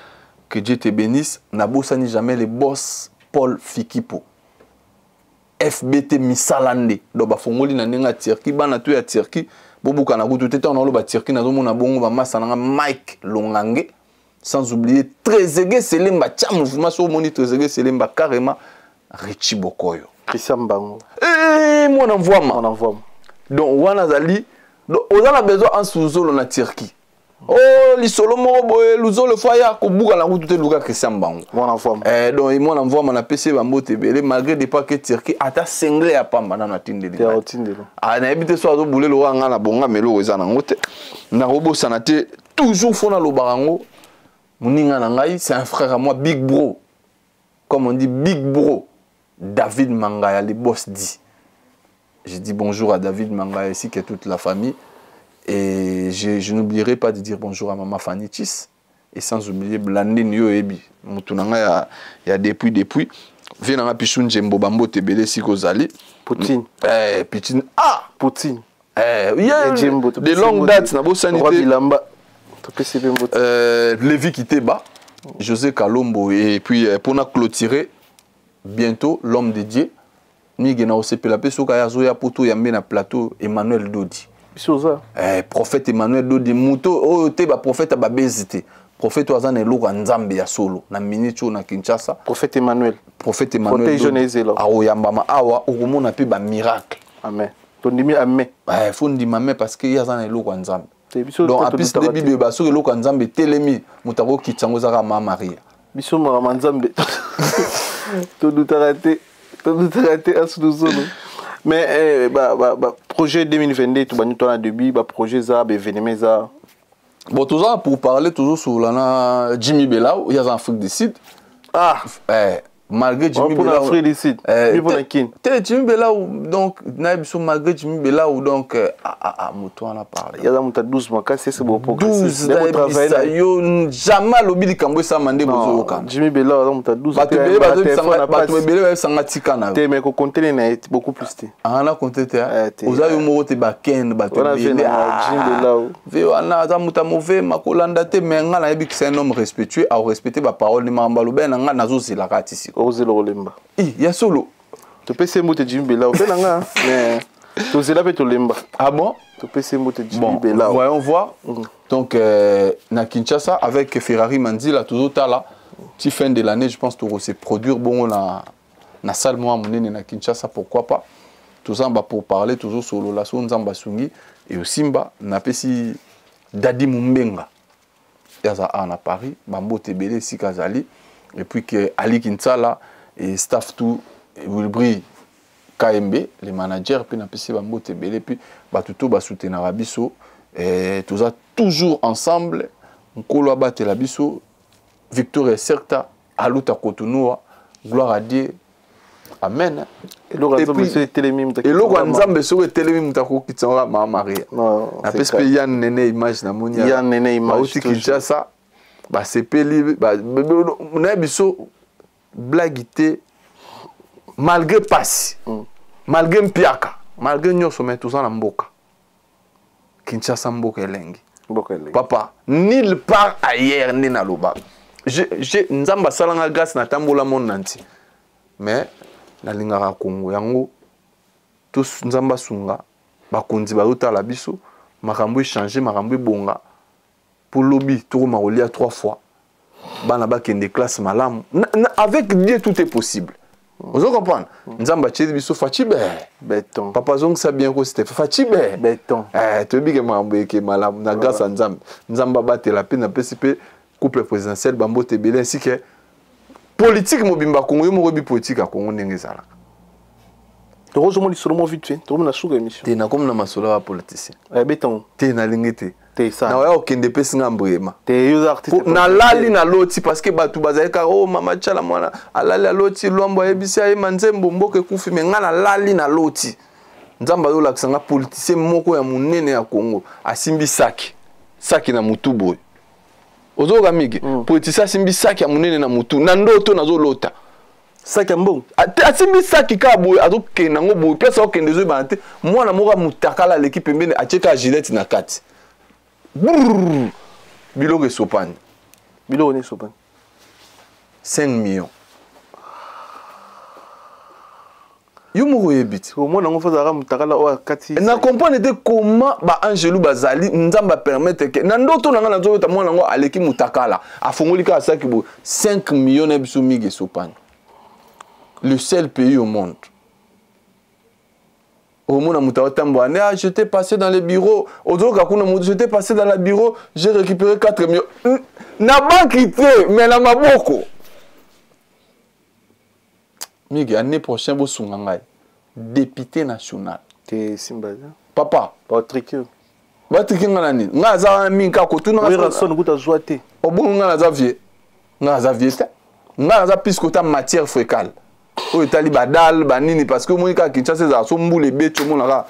que Dieu te bénisse na bossa ni jamais les boss Paul Fikipo FBT Misalande do ba fongoli na ndenga Turquie bana to ya Turquie bobuka na kutu tete na lo ba Turquie na zo mona bongo ba masa na Mike Longange sans oublier Trezeguet Selemba cha mouvement so moni Trezeguet Selemba carrément Richie Bokoyo Christian Bango. Moi on envoie ma. On envoie. Donc on a zali. Donc on a besoin en sous-zone na Turquie. Oh li solo mo boy luzo le foya ko buka la route te luka Christian Bango. On envoie. Donc moi on envoie ma na PC Bambo TBL malgré des pas que Turquie ata single ya pamba na tindeli. Ya tindeli. Ah na ebite so azo boule lo nga na bonga melo eza na ngote. Na robo sanate toujours fona lo barango. Muninga na ngai c'est un frère à moi big bro. Comme on dit big bro. David Mangaya, les boss dit. Je dis bonjour à David Mangaya ici, qui est toute la famille. Et je n'oublierai pas de dire bonjour à Maman Fanny Tis. Et sans oublier Blandine Yo Ebi. Moutounanga, il y a depuis. Venanga Pichoun Jembo Bambo Tebele Sikozali. Poutine. Poutine. Ah! Poutine. De longues dates, na bo sanité. Lévi Kiteba, José Kalombo. Et puis pour nous clôturer, bientôt, l'homme de Dieu, Migena Osepela Pesoka Yazoya Poto Yambe na plateau Emmanuel Dodi. Prophète Emmanuel Dodi, Mouto, oh, te ba prophète ba bezite. Prophète Oazan et Loka Nzambe ya solo. Na minicho na Kinshasa. Prophète Emmanuel. Prophète Emmanuel Dodi. Awo Yambama Awa, Ogomo na pe ba miracle. Amen. Tondimi amen. Faut ndima amen parce que Yazan et Loka Nzambe. Donc, à plus de Bible, parce que Loka Nzambe telemi, Moutaro Kitsango Zara Ma Maria. Biso Mama Nzambe. Tout nous a raté à ce nous. Mais projet 2022 tout bani toi début projet ça événement ça. Bon tout ça pour parler toujours sur la Jimmy Belao, il y a en Afrique du Sud. Ah malgré Jimmy Belao. Pour l'Afrique du Sud. Jimmy Belao donc naibso malgré Jimmy Belao donc moto on a parlé. Il y a dans 12 mois c'est bon pour 12 yo jamais lobby kambo ça mandé bozo ka. Jimmy Belao dans 12 ba Belao sanga tikana. Te mais ko compter na beaucoup plus te. Ana compter te. Oza yo mo te ba ken ba te. Jimmy Belao. Ve ana za muta mauvais makolanda te mais nga na yebi que c'est un homme respectueux à respecter ba parole ni mamba lo ben nga nazo zela katisi. Ozelo Olemba. Il y a solo. Tu peux se mouter Jimmy Belao. Mais tu sais là peut Olemba. Ah bon? Tu peux se mouter Jimmy Belao. Voyons voir. Donc na Kinshasa avec Ferrari Manzi là toujours là. Petit fin de l'année, je pense que tu produire bon na salle moi monene na Kinshasa pourquoi pas. Tout ça va pour parler toujours sur la son Nzamba Sungi et aussi mba na pesi Dadi Mumbenga. Yaza à Paris, Bambo Tebele Sikazali. Et puis que Ali Kinsala et staff tout Wilbri KMB les managers puis na PC Bambo Tebele puis batuto ba soutenir Abiso et tout ça toujours ensemble nkolo abate la biso victoire certa aluta Cotonou gloire à Dieu amen et le Nzambe so télémi mutako kitanga ma Maria na pesi Yann Nene image na monia Yann Nene image Kinshasa ba sepeli ba na biso blagité malgré passe malgré mpiaka malgré nyoso mais tout ça na mboka Kinshasa mboka elengi papa nulle part ailleurs ni na loba je nzamba salanga grâce na tambola mon nanti mais na lingaka Congo yango tous nzamba sunga bakonzi ba utala biso makambo changer makambo bonga pour lobby tout maolia 3 fois bana ba kende classe malamu avec Dieu tout est possible. Vous comprenez? Nzamba tchedi biso fachibe béton papa zong ça bien ko c'était fachibe béton to bige mambo ke malamu na grâce à nzamba battre la peine na PCP couple présidentiel Bambo Tebele ainsi que politique mobimba Congo mo bi politique à Congo ndenge zala Heureusement, ils sont vite fait. Tout le monde a chou émission. T'es comme na masolo politicien. Béton. T'es na lingete. T'es ça. Na aucun des pes ngambouema. T'es artiste. Na lali na loti parce que batu bazalika oh mama chala mwana alali na loti lwambo ebisi ayi manzembo mboke kufi me ngana lali na loti. Nzamba yo lakisanga politicien moko ya munene ya Congo asimbi saki na mutubo. Ozoga mige politicien asimbi saki ya munene na mutu na ndoto nazo lota. Saki mbon asimbi saki ka boy azokenda ngo boy pesa okende zo bante mwana moko mutakala l'équipe mbene acheka Gillette na kati. Biloko esopani. Biloko ne sopani. 5 millions. Yo moko yebiti. Au moins on faisait mutakala o kati. Na comprendre te comment ba Angelou bazali nzamba permettre que na ndoto nanga na nzoto mwana ngo aleki mutakala afongoli ka saki bo 5 millions na biso mige sopani. Le seul pays au monde. Au monde, j'étais passé dans les bureaux. J'étais passé dans le bureau, j'ai récupéré 4 millions. N'a pas quitté, mais la maboko. Migi, l'année prochaine, vous êtes député national. T'es Simba. Papa. Patrick. Patrick, ngani. Ngaza minka kotu na. Oui, rason goûta joité. Obo ngaza vie. Ngaza vie. Ngaza puisque ta matière fécale. O etali badal banini parce que moi ka Kinshasa za so mbule beto mona ka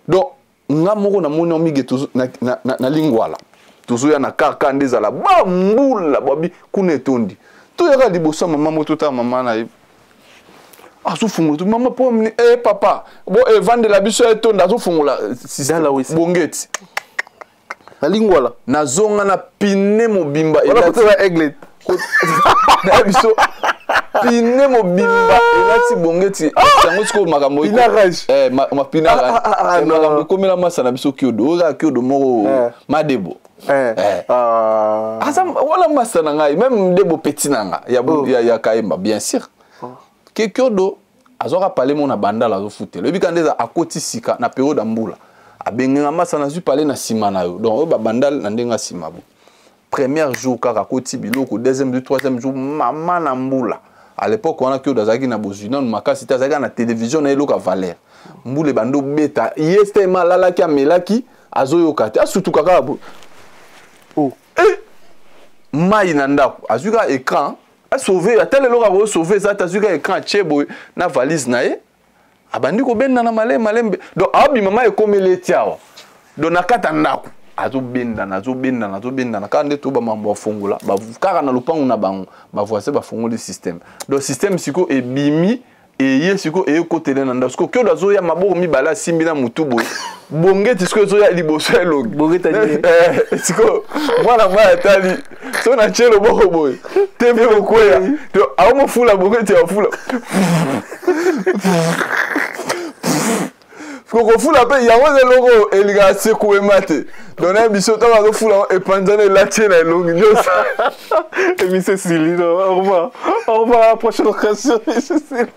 donc nga moko na moni omige to na lingwala tozo ya na kaka ndeza la ba mbula babi kuna etondi to ya ka liboso mama moto ta mama na aso fungola to mama po mni papa bo vendre la biso etonda aso fungola système bongeti na lingwala na zonga na pine mobimba et la aigle na biso pine mobimba elati bongeti yango siko makambo ina rage ma pina rage makambo komela masa na biso kiodo oza kiodo moko madebo asa wala masa na ngai même debo petit nanga ya kaemba bien sûr ke kiodo azoka parler mon bandala zo footelo ebika ndeza akoti sika na période mbula abenga masa na zu parler na sima na yo donc ba bandal na ndenga sima bo premier jour kaka koti biloko deuxième jour troisième jour mama na mbula à l'époque on a que dazaki na bozina makasi tazaka na télévision na eloka valeur mbule bando beta yeste malala ki amelaki azoyoka te surtout kaka bo oh mai na ndako azuka écran a sauver a tel eloka bo sauver ça azuka écran chebo na valise na ye abandi ko benda na malembe donc abi mama e komele tiawa donc nakata ndako azobenda na kande to ba mambo afongola ba kaka na lupangu na bango ba voisin ba fongola système donc système siko ebimi eye siko eye kotele na ndako ko dazo ya maboko mibala simbi na mutubo bongeti siko zo ya liboso elongi bongeta siko mwana tali so na chelo boko boy tembe okoya to awo fula bongeti ya fula Koko fula pe yango ze logo eliga sekou emate. Dona biso ta ba fula e panzane la tienne et longue news. Et Miss Céline, au revoir. Au revoir à la prochaine occasion, Miss Céline.